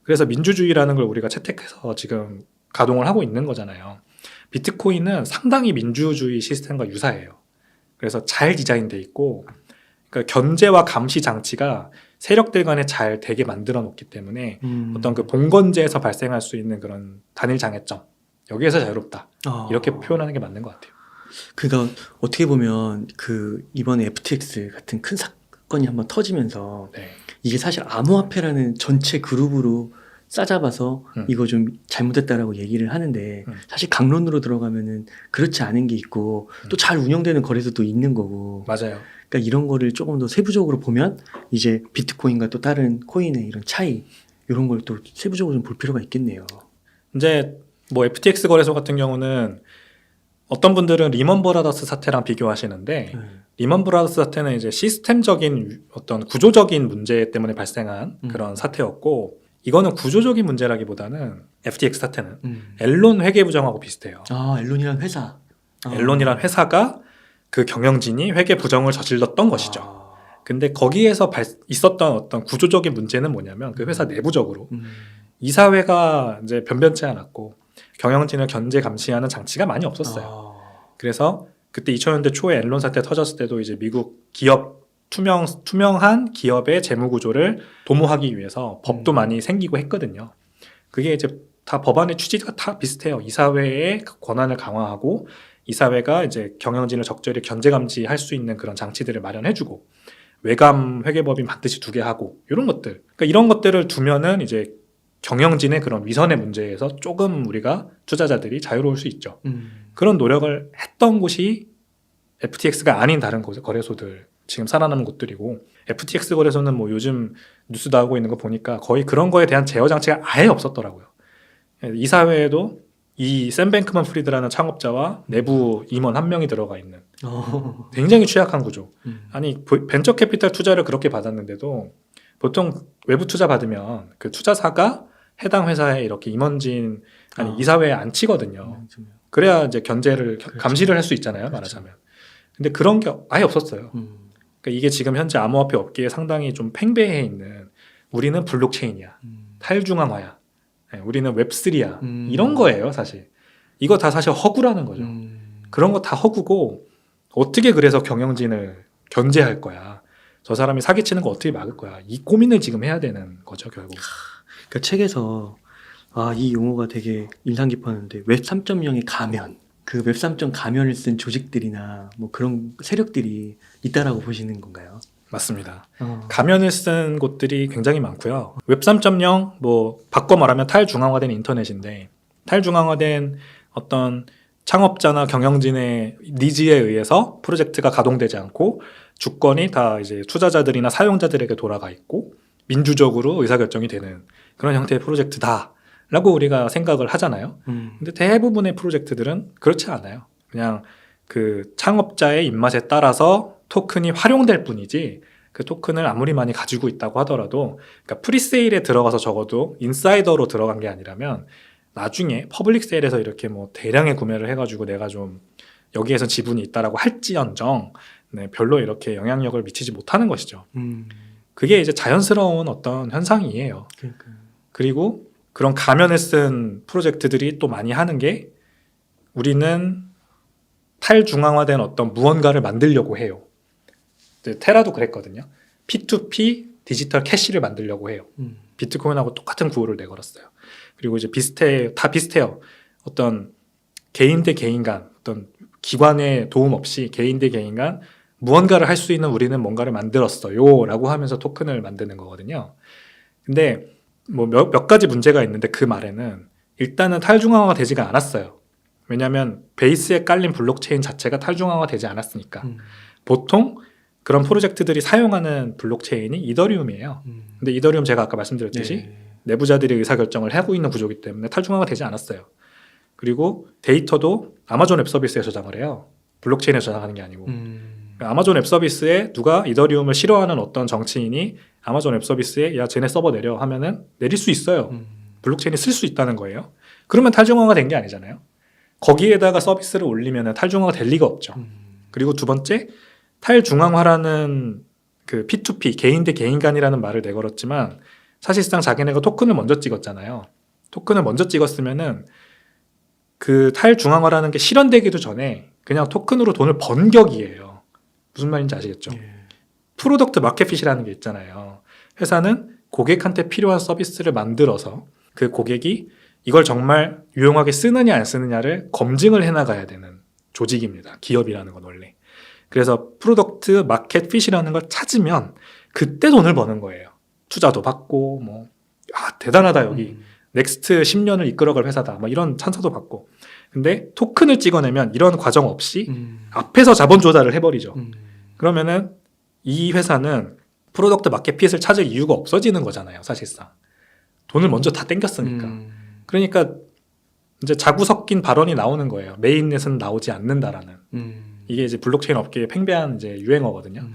그래서 민주주의라는 걸 우리가 채택해서 지금 가동을 하고 있는 거잖아요. 비트코인은 상당히 민주주의 시스템과 유사해요. 그래서 잘 디자인돼 있고 그러니까 견제와 감시 장치가 세력들 간에 잘 되게 만들어 놓기 때문에 어떤 그 봉건제에서 발생할 수 있는 그런 단일 장애점 여기에서 자유롭다 이렇게 표현하는 게 맞는 것 같아요. 그러니까 어떻게 보면 그 이번에 FTX 같은 큰 사건이 한번 터지면서 네. 이게 사실 암호화폐라는 전체 그룹으로 싸잡아서 이거 좀 잘못했다라고 얘기를 하는데 사실 강론으로 들어가면은 그렇지 않은 게 있고 또 잘 운영되는 거래소도 있는 거고 맞아요. 그러니까 이런 거를 조금 더 세부적으로 보면 이제 비트코인과 또 다른 코인의 이런 차이 이런 걸 또 세부적으로 좀 볼 필요가 있겠네요. 이제 뭐 FTX 거래소 같은 경우는 어떤 분들은 리먼 브라더스 사태랑 비교하시는데 리먼 브라더스 사태는 이제 시스템적인 어떤 구조적인 문제 때문에 발생한 그런 사태였고 이거는 구조적인 문제라기보다는 FTX 사태는 앨런 회계부정하고 비슷해요. 앨런이란 회사. 앨런이란 회사가 그 경영진이 회계 부정을 저질렀던 것이죠. 근데 거기에서 있었던 어떤 구조적인 문제는 뭐냐면 그 회사 내부적으로 이사회가 이제 변변치 않았고 경영진을 견제 감시하는 장치가 많이 없었어요. 그래서 그때 2000년대 초에 앨런 사태 터졌을 때도 이제 미국 기업 투명한 기업의 재무 구조를 도모하기 위해서 법도 많이 생기고 했거든요. 그게 이제 다 법안의 취지가 다 비슷해요. 이사회의 권한을 강화하고 이사회가 이제 경영진을 적절히 견제 감시할 수 있는 그런 장치들을 마련해주고 외감 회계법인 반드시 두게 하고 이런 것들. 그러니까 이런 것들을 두면은 이제 경영진의 그런 위선의 문제에서 조금 우리가 투자자들이 자유로울 수 있죠. 그런 노력을 했던 곳이 FTX가 아닌 다른 거래소들 지금 살아남은 곳들이고 FTX 거래소는 뭐 요즘 뉴스 나오고 있는 거 보니까 거의 그런 거에 대한 제어 장치가 아예 없었더라고요. 이사회에도 이 샘 뱅크먼 프리드라는 창업자와 내부 임원 한 명이 들어가 있는 굉장히 취약한 구조. 아니 벤처 캐피탈 투자를 그렇게 받았는데도 보통 외부 투자 받으면 그 투자사가 해당 회사에 이렇게 임원진 이사회에 안 치거든요. 그래야 이제 견제를 감시를 할 수 있잖아요. 말하자면. 근데 그런 게 아예 없었어요. 그러니까 이게 지금 현재 암호화폐 업계에 상당히 좀 팽배해 있는 우리는 블록체인이야. 탈중앙화야. 우리는 웹3야. 이런 거예요, 사실. 이거 다 사실 허구라는 거죠. 그런 거 다 허구고 어떻게 그래서 경영진을 견제할 거야. 저 사람이 사기치는 거 어떻게 막을 거야. 이 고민을 지금 해야 되는 거죠, 결국. 그러니까 책에서 이 용어가 되게 인상 깊었는데 웹 3.0의 가면. 그 웹 3.0 가면을 쓴 조직들이나 뭐 그런 세력들이 있다라고 보시는 건가요? 맞습니다. 가면을 쓴 곳들이 굉장히 많고요. 웹 3.0 뭐 바꿔 말하면 탈중앙화된 인터넷인데 탈중앙화된 어떤 창업자나 경영진의 니즈에 의해서 프로젝트가 가동되지 않고 주권이 다 이제 투자자들이나 사용자들에게 돌아가 있고 민주적으로 의사결정이 되는 그런 형태의 프로젝트다 라고 우리가 생각을 하잖아요. 근데 대부분의 프로젝트들은 그렇지 않아요. 그냥 그 창업자의 입맛에 따라서 토큰이 활용될 뿐이지 그 토큰을 아무리 많이 가지고 있다고 하더라도 그러니까 프리세일에 들어가서 적어도 인사이더로 들어간 게 아니라면 나중에 퍼블릭 세일에서 이렇게 뭐 대량의 구매를 해가지고 내가 좀 여기에서 지분이 있다라고 할지언정 네, 별로 이렇게 영향력을 미치지 못하는 것이죠. 그게 이제 자연스러운 어떤 현상이에요. 그러니까. 그리고 그런 가면을 쓴 프로젝트들이 또 많이 하는 게 우리는 탈중앙화된 어떤 무언가를 만들려고 해요. 테라도 그랬거든요. P2P 디지털 캐시를 만들려고 해요. 비트코인하고 똑같은 구호를 내걸었어요. 그리고 이제 다 비슷해요. 어떤 개인 대 개인 간, 어떤 기관의 도움 없이 개인 대 개인 간 무언가를 할 수 있는 우리는 뭔가를 만들었어요. 라고 하면서 토큰을 만드는 거거든요. 근데 뭐 몇 가지 문제가 있는데 그 말에는 일단은 탈중앙화가 되지가 않았어요. 왜냐하면 베이스에 깔린 블록체인 자체가 탈중앙화 되지 않았으니까. 보통 그런 프로젝트들이 사용하는 블록체인이 이더리움이에요. 근데 이더리움 제가 아까 말씀드렸듯이 내부자들이 의사결정을 하고 있는 구조이기 때문에 탈중앙화 되지 않았어요. 그리고 데이터도 아마존 웹 서비스에 저장을 해요. 블록체인에서 저장하는 게 아니고. 아마존 웹 서비스에 누가 이더리움을 싫어하는 어떤 정치인이 아마존 웹 서비스에 야 쟤네 서버 내려 하면은 내릴 수 있어요. 블록체인이 쓸 수 있다는 거예요. 그러면 탈중앙화가 된 게 아니잖아요. 거기에다가 서비스를 올리면 탈중앙화가 될 리가 없죠. 그리고 두 번째 탈중앙화라는 그 P2P 개인 대 개인 간이라는 말을 내걸었지만 사실상 자기네가 토큰을 먼저 찍었잖아요. 토큰을 먼저 찍었으면은 그 탈중앙화라는 게 실현되기도 전에 그냥 토큰으로 돈을 번 격이에요. 무슨 말인지 아시겠죠? 프로덕트 마켓핏이라는 게 있잖아요. 회사는 고객한테 필요한 서비스를 만들어서 그 고객이 이걸 정말 유용하게 쓰느냐 안 쓰느냐를 검증을 해나가야 되는 조직입니다. 기업이라는 건 원래. 그래서 프로덕트 마켓핏이라는 걸 찾으면 그때 돈을 버는 거예요. 투자도 받고 뭐 대단하다 여기 넥스트 10년을 이끌어갈 회사다 뭐 이런 찬사도 받고. 근데 토큰을 찍어내면 이런 과정 없이 앞에서 자본 조달을 해버리죠. 그러면은 이 회사는 프로덕트 마켓핏을 찾을 이유가 없어지는 거잖아요. 사실상 돈을 먼저 다 땡겼으니까. 그러니까 이제 자구 섞인 발언이 나오는 거예요. 메인넷은 나오지 않는다라는. 이게 이제 블록체인 업계의 팽배한 이제 유행어거든요.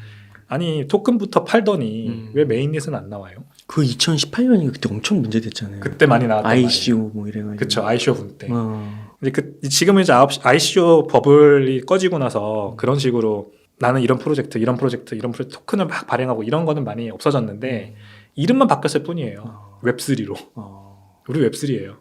아니 토큰부터 팔더니 왜 메인넷은 안 나와요? 그 2018년이 그때 엄청 문제됐잖아요. 그때 많이 나왔던 ICO 뭐 이래가지고. 그쵸, ICO 분 때. 근데 지금은 이제 ICO 버블이 꺼지고 나서 그런 식으로 나는 이런 프로젝트 토큰을 막 발행하고 이런 거는 많이 없어졌는데 이름만 바뀌었을 뿐이에요. 웹3로. 우리 웹3예요.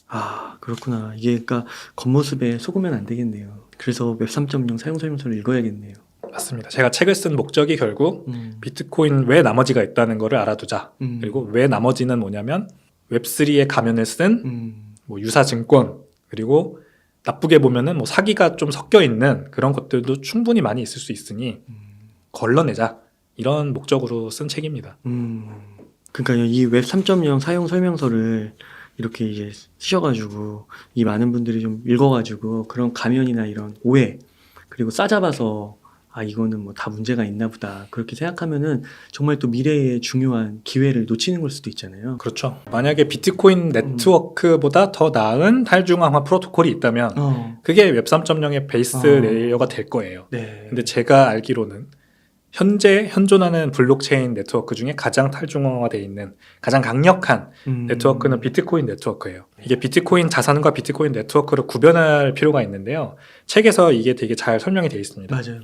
아, 그렇구나. 이게 그러니까 겉모습에 속으면 안 되겠네요. 그래서 웹 3.0 사용 설명서를 읽어야겠네요. 맞습니다. 제가 책을 쓴 목적이 결국 비트코인 왜 나머지가 있다는 거를 알아두자. 그리고 왜 나머지는 뭐냐면 웹3의 가면을 쓴 뭐 유사증권 그리고 나쁘게 보면은 뭐 사기가 좀 섞여 있는 그런 것들도 충분히 많이 있을 수 있으니 걸러내자. 이런 목적으로 쓴 책입니다. 그러니까 이 웹 3.0 사용 설명서를 이렇게 이제 쓰셔가지고 이 많은 분들이 좀 읽어가지고 그런 가면이나 이런 오해 그리고 싸잡아서 아 이거는 뭐 다 문제가 있나 보다 그렇게 생각하면은 정말 또 미래의 중요한 기회를 놓치는 걸 수도 있잖아요. 그렇죠. 만약에 비트코인 네트워크보다 더 나은 탈중앙화 프로토콜이 있다면 그게 웹 3.0의 베이스 레이어가 될 거예요. 네. 근데 제가 알기로는 현재 현존하는 블록체인 네트워크 중에 가장 탈중앙화되어 있는 가장 강력한 네트워크는 비트코인 네트워크예요. 이게 비트코인 자산과 비트코인 네트워크를 구별할 필요가 있는데요. 책에서 이게 되게 잘 설명이 되어 있습니다. 맞아요.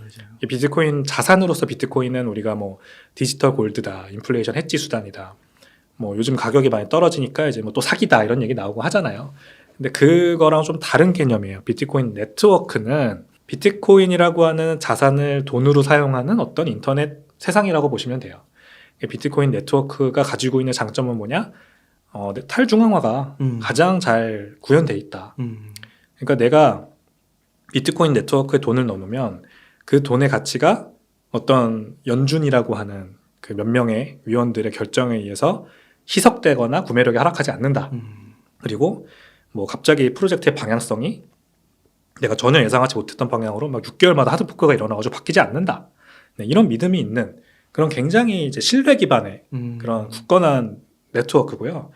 비트코인 자산으로서 비트코인은 우리가 뭐 디지털 골드다, 인플레이션 해지 수단이다. 뭐 요즘 가격이 많이 떨어지니까 이제 뭐 또 사기다 이런 얘기 나오고 하잖아요. 근데 그거랑 좀 다른 개념이에요. 비트코인 네트워크는 비트코인이라고 하는 자산을 돈으로 사용하는 어떤 인터넷 세상이라고 보시면 돼요. 비트코인 네트워크가 가지고 있는 장점은 뭐냐? 탈중앙화가 가장 잘 구현돼 있다. 그러니까 내가 비트코인 네트워크에 돈을 넣으면 그 돈의 가치가 어떤 연준이라고 하는 그 몇 명의 위원들의 결정에 의해서 희석되거나 구매력이 하락하지 않는다. 그리고 뭐 갑자기 프로젝트의 방향성이 내가 전혀 예상하지 못했던 방향으로 막 6개월마다 하드포크가 일어나가지고 바뀌지 않는다. 네, 이런 믿음이 있는 그런 굉장히 이제 신뢰 기반의 그런 굳건한 네트워크고요.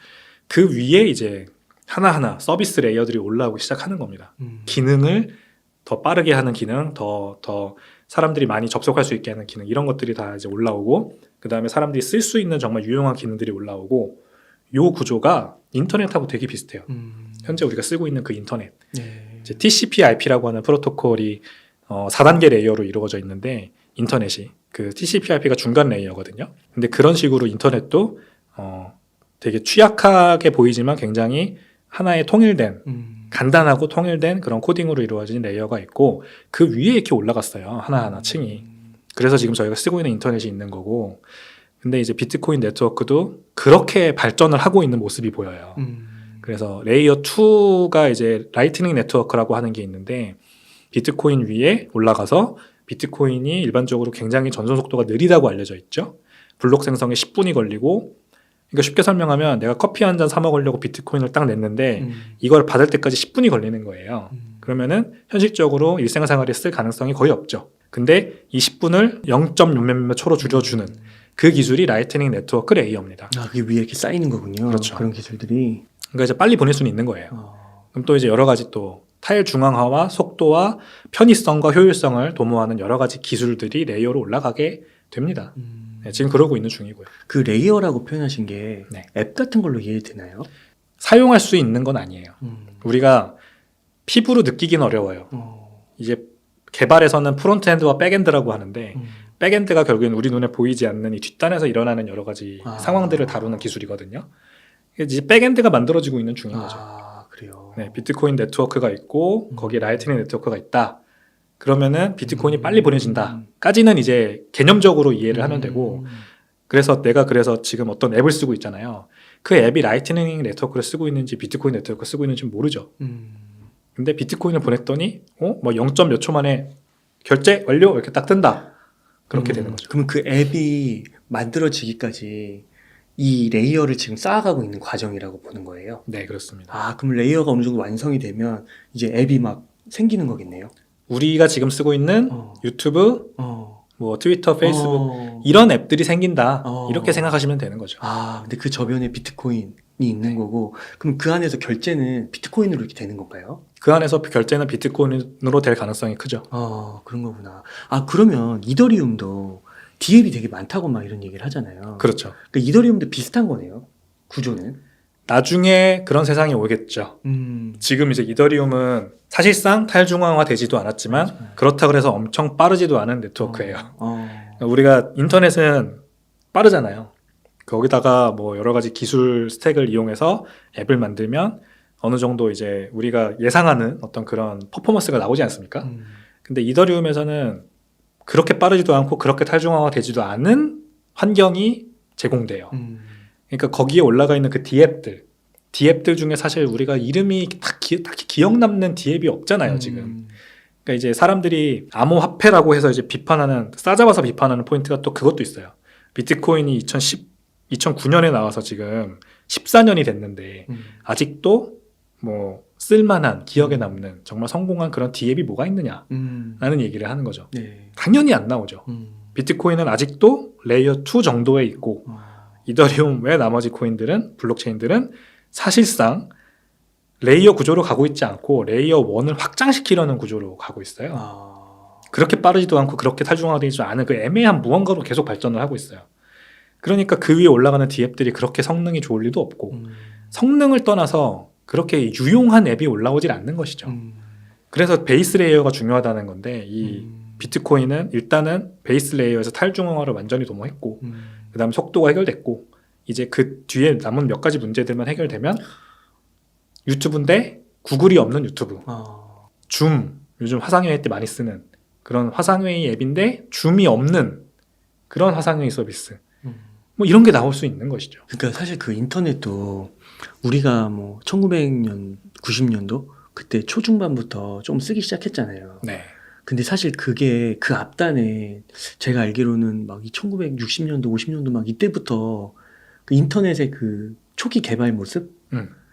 그 위에 이제 하나하나 서비스 레이어들이 올라오기 시작하는 겁니다. 기능을 더 빠르게 하는 기능, 더 사람들이 많이 접속할 수 있게 하는 기능, 이런 것들이 다 이제 올라오고, 그 다음에 사람들이 쓸 수 있는 정말 유용한 기능들이 올라오고, 요 구조가 인터넷하고 되게 비슷해요. 현재 우리가 쓰고 있는 그 인터넷. 네. 이제 TCP/IP라고 하는 프로토콜이 4단계 레이어로 이루어져 있는데, 인터넷이 그 TCP/IP가 중간 레이어거든요. 근데 그런 식으로 인터넷도 되게 취약하게 보이지만 굉장히 하나의 통일된, 간단하고 통일된 그런 코딩으로 이루어진 레이어가 있고, 그 위에 이렇게 올라갔어요. 하나하나 층이. 그래서 지금 저희가 쓰고 있는 인터넷이 있는 거고, 근데 이제 비트코인 네트워크도 그렇게 발전을 하고 있는 모습이 보여요. 그래서 레이어 2가 이제 라이트닝 네트워크라고 하는 게 있는데, 비트코인 위에 올라가서 비트코인이 일반적으로 굉장히 전송 속도가 느리다고 알려져 있죠. 블록 생성에 10분이 걸리고, 그러니까 쉽게 설명하면 내가 커피 한 잔 사 먹으려고 비트코인을 딱 냈는데 이걸 받을 때까지 10분이 걸리는 거예요. 그러면은 현실적으로 일상생활에 쓸 가능성이 거의 없죠. 근데 이 10분을 0.몇몇 초로 줄여주는 그 기술이 라이트닝 네트워크 레이어입니다. 아, 그게 위에 이렇게 쌓이는 거군요. 그렇죠. 그런 기술들이. 그러니까 이제 빨리 보낼 수는 있는 거예요. 그럼 또 이제 여러 가지 또 타일 중앙화와 속도와 편의성과 효율성을 도모하는 여러 가지 기술들이 레이어로 올라가게 됩니다. 네, 지금 그러고 있는 중이고요. 그 레이어라고 표현하신 게 네. 앱 같은 걸로 이해되나요? 사용할 수 있는 건 아니에요. 우리가 피부로 느끼긴 어려워요. 이제 개발에서는 프론트엔드와 백엔드라고 하는데, 백엔드가 결국엔 우리 눈에 보이지 않는 이 뒷단에서 일어나는 여러 가지 상황들을 다루는 기술이거든요. 이제 백엔드가 만들어지고 있는 중인 거죠. 그래요. 네, 비트코인 네트워크가 있고 거기에 라이트닝 네트워크가 있다. 그러면은 비트코인이 빨리 보내진다까지는 이제 개념적으로 이해를 하면 되고, 그래서 내가 그래서 지금 어떤 앱을 쓰고 있잖아요. 그 앱이 라이트닝 네트워크를 쓰고 있는지 비트코인 네트워크를 쓰고 있는지 모르죠. 근데 비트코인을 보냈더니 뭐 0점 몇 초 만에 결제 완료 이렇게 딱 뜬다. 그렇게 되는 거죠. 그럼 그 앱이 만들어지기까지 이 레이어를 지금 쌓아가고 있는 과정이라고 보는 거예요? 네, 그렇습니다. 아, 그럼 레이어가 어느 정도 완성이 되면 이제 앱이 막 생기는 거겠네요? 우리가 지금 쓰고 있는 유튜브, 뭐 트위터, 페이스북 이런 앱들이 생긴다. 이렇게 생각하시면 되는 거죠. 근데 그 저변에 비트코인이 있는 거고, 그럼 그 안에서 결제는 비트코인으로 이렇게 되는 건가요? 그 안에서 결제는 비트코인으로 될 가능성이 크죠. 그런 거구나. 그러면 이더리움도 디앱이 되게 많다고 막 이런 얘기를 하잖아요. 그렇죠. 그러니까 이더리움도 비슷한 거네요, 구조는. 나중에 그런 세상이 오겠죠. 지금 이제 이더리움은 사실상 탈중앙화 되지도 않았지만 그렇다고 해서 엄청 빠르지도 않은 네트워크예요. 우리가 인터넷은 빠르잖아요. 거기다가 뭐 여러 가지 기술 스택을 이용해서 앱을 만들면 어느 정도 이제 우리가 예상하는 어떤 그런 퍼포먼스가 나오지 않습니까? 근데 이더리움에서는 그렇게 빠르지도 않고 그렇게 탈중앙화 되지도 않은 환경이 제공돼요. 그러니까 거기에 올라가 있는 그 디앱들 중에 사실 우리가 이름이 딱히 기억 남는 디앱이 없잖아요, 지금. 그러니까 이제 사람들이 암호화폐라고 해서 이제 싸잡아서 비판하는 포인트가 또 그것도 있어요. 비트코인이 2009년에 나와서 지금 14년이 됐는데 아직도 뭐 쓸만한 기억에 남는 정말 성공한 그런 디앱이 뭐가 있느냐라는 얘기를 하는 거죠. 네. 당연히 안 나오죠. 비트코인은 아직도 레이어 2 정도에 있고 이더리움 외 나머지 코인들은, 블록체인들은 사실상 레이어 구조로 가고 있지 않고 레이어 1을 확장시키려는 구조로 가고 있어요. 그렇게 빠르지도 않고 그렇게 탈중앙화되지 않은 그 애매한 무언가로 계속 발전을 하고 있어요. 그러니까 그 위에 올라가는 디앱들이 그렇게 성능이 좋을 리도 없고 성능을 떠나서 그렇게 유용한 앱이 올라오질 않는 것이죠. 그래서 베이스 레이어가 중요하다는 건데, 이 비트코인은 일단은 베이스 레이어에서 탈중앙화를 완전히 도모했고 그 다음에 속도가 해결됐고, 이제 그 뒤에 남은 몇 가지 문제들만 해결되면 유튜브인데 구글이 없는 유튜브, 줌, 요즘 화상회의 때 많이 쓰는 그런 화상회의 앱인데 줌이 없는 그런 화상회의 서비스, 뭐 이런 게 나올 수 있는 것이죠. 그러니까 사실 그 인터넷도 우리가 뭐 1900년, 90년도 그때 초중반부터 좀 쓰기 시작했잖아요. 네. 근데 사실 그게 그 앞단에 제가 알기로는 막 1960년도, 50년도 막 이때부터 그 인터넷의 그 초기 개발 모습?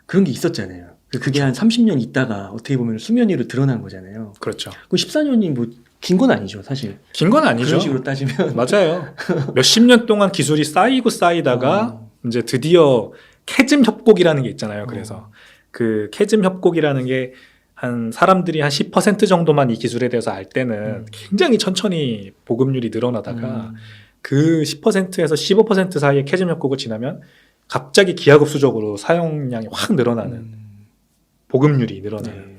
그런 게 있었잖아요. 그게 한 30년 있다가 어떻게 보면 수면 위로 드러난 거잖아요. 그렇죠. 그 14년이 뭐 긴 건 아니죠, 사실. 긴 건 아니죠. 그런 식으로 따지면. 맞아요. 몇십 년 동안 기술이 쌓이고 쌓이다가 이제 드디어 캐즘 협곡이라는 게 있잖아요. 그래서 그 캐즘 협곡이라는 게 한 사람들이 한 10% 정도만 이 기술에 대해서 알 때는 굉장히 천천히 보급률이 늘어나다가 그 10%에서 15% 사이의 캐즘 협곡을 지나면 갑자기 기하급수적으로 사용량이 확 늘어나는 보급률이 늘어나는 네.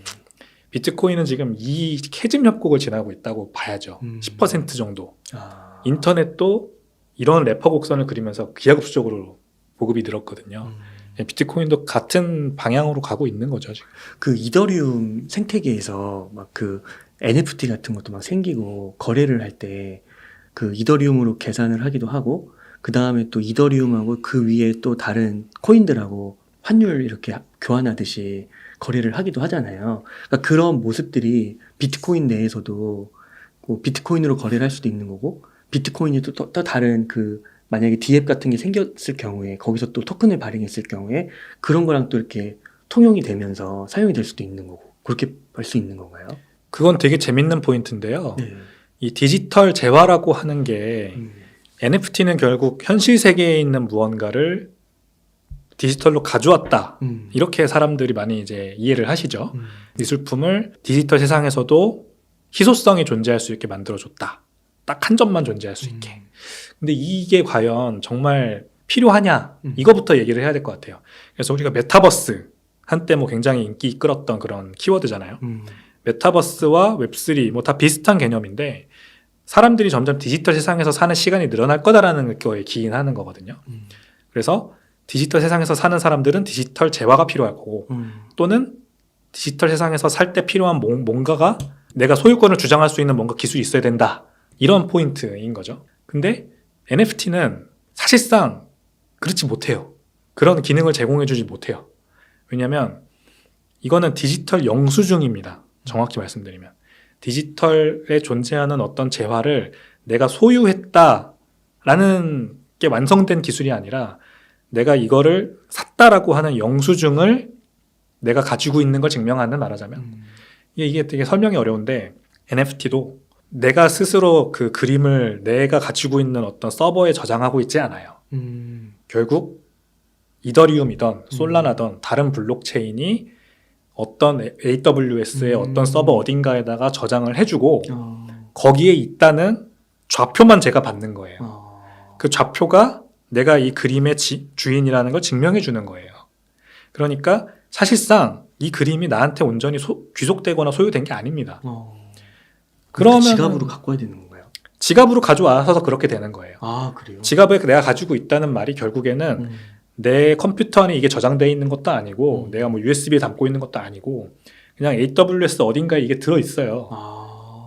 비트코인은 지금 이 캐즘 협곡을 지나고 있다고 봐야죠. 10% 정도. 인터넷도 이런 래퍼 곡선을 그리면서 기하급수적으로 보급이 늘었거든요. 비트코인도 같은 방향으로 가고 있는 거죠, 지금. 그 이더리움 생태계에서 막 그 NFT 같은 것도 막 생기고 거래를 할 때 그 이더리움으로 계산을 하기도 하고 그 다음에 또 이더리움하고 그 위에 또 다른 코인들하고 환율 이렇게 교환하듯이 거래를 하기도 하잖아요. 그러니까 그런 모습들이 비트코인 내에서도 뭐 비트코인으로 거래를 할 수도 있는 거고 비트코인이 또 다른 그 만약에 디앱 같은 게 생겼을 경우에 거기서 또 토큰을 발행했을 경우에 그런 거랑 또 이렇게 통용이 되면서 사용이 될 수도 있는 거고 그렇게 볼 수 있는 건가요? 그건 되게 재밌는 포인트인데요. 네. 이 디지털 재화라고 하는 게 NFT는 결국 현실 세계에 있는 무언가를 디지털로 가져왔다. 이렇게 사람들이 많이 이제 이해를 하시죠. 미술품을 디지털 세상에서도 희소성이 존재할 수 있게 만들어줬다. 딱 한 점만 존재할 수 있게. 근데 이게 과연 정말 필요하냐? 이거부터 얘기를 해야 될 것 같아요. 그래서 우리가 메타버스, 한때 뭐 굉장히 인기 끌었던 그런 키워드잖아요. 메타버스와 웹3 뭐 다 비슷한 개념인데 사람들이 점점 디지털 세상에서 사는 시간이 늘어날 거다라는 거에 기인하는 거거든요. 그래서 디지털 세상에서 사는 사람들은 디지털 재화가 필요할 거고 또는 디지털 세상에서 살 때 필요한 뭔가가 내가 소유권을 주장할 수 있는 뭔가 기술이 있어야 된다. 이런 포인트인 거죠. 근데 NFT는 사실상 그렇지 못해요. 그런 기능을 제공해주지 못해요. 왜냐하면 이거는 디지털 영수증입니다. 정확히 말씀드리면. 디지털에 존재하는 어떤 재화를 내가 소유했다라는 게 완성된 기술이 아니라 내가 이거를 샀다라고 하는 영수증을 내가 가지고 있는 걸 증명하는 말하자면 이게 되게 설명이 어려운데 NFT도 내가 스스로 그 그림을 내가 가지고 있는 어떤 서버에 저장하고 있지 않아요. 결국 이더리움이던 솔라나던 다른 블록체인이 어떤 AWS의 어떤 서버 어딘가에다가 저장을 해주고 거기에 있다는 좌표만 제가 받는 거예요. 그 좌표가 내가 이 그림의 주인이라는 걸 증명해 주는 거예요. 그러니까 사실상 이 그림이 나한테 온전히 귀속되거나 소유된 게 아닙니다. 그러면 지갑으로 갖고 와야 되는 건가요? 지갑으로 가져와서 그렇게 되는 거예요. 아, 그래요? 지갑에 내가 가지고 있다는 말이 결국에는 내 컴퓨터 안에 이게 저장되어 있는 것도 아니고 내가 뭐 USB에 담고 있는 것도 아니고 그냥 AWS 어딘가에 이게 들어있어요.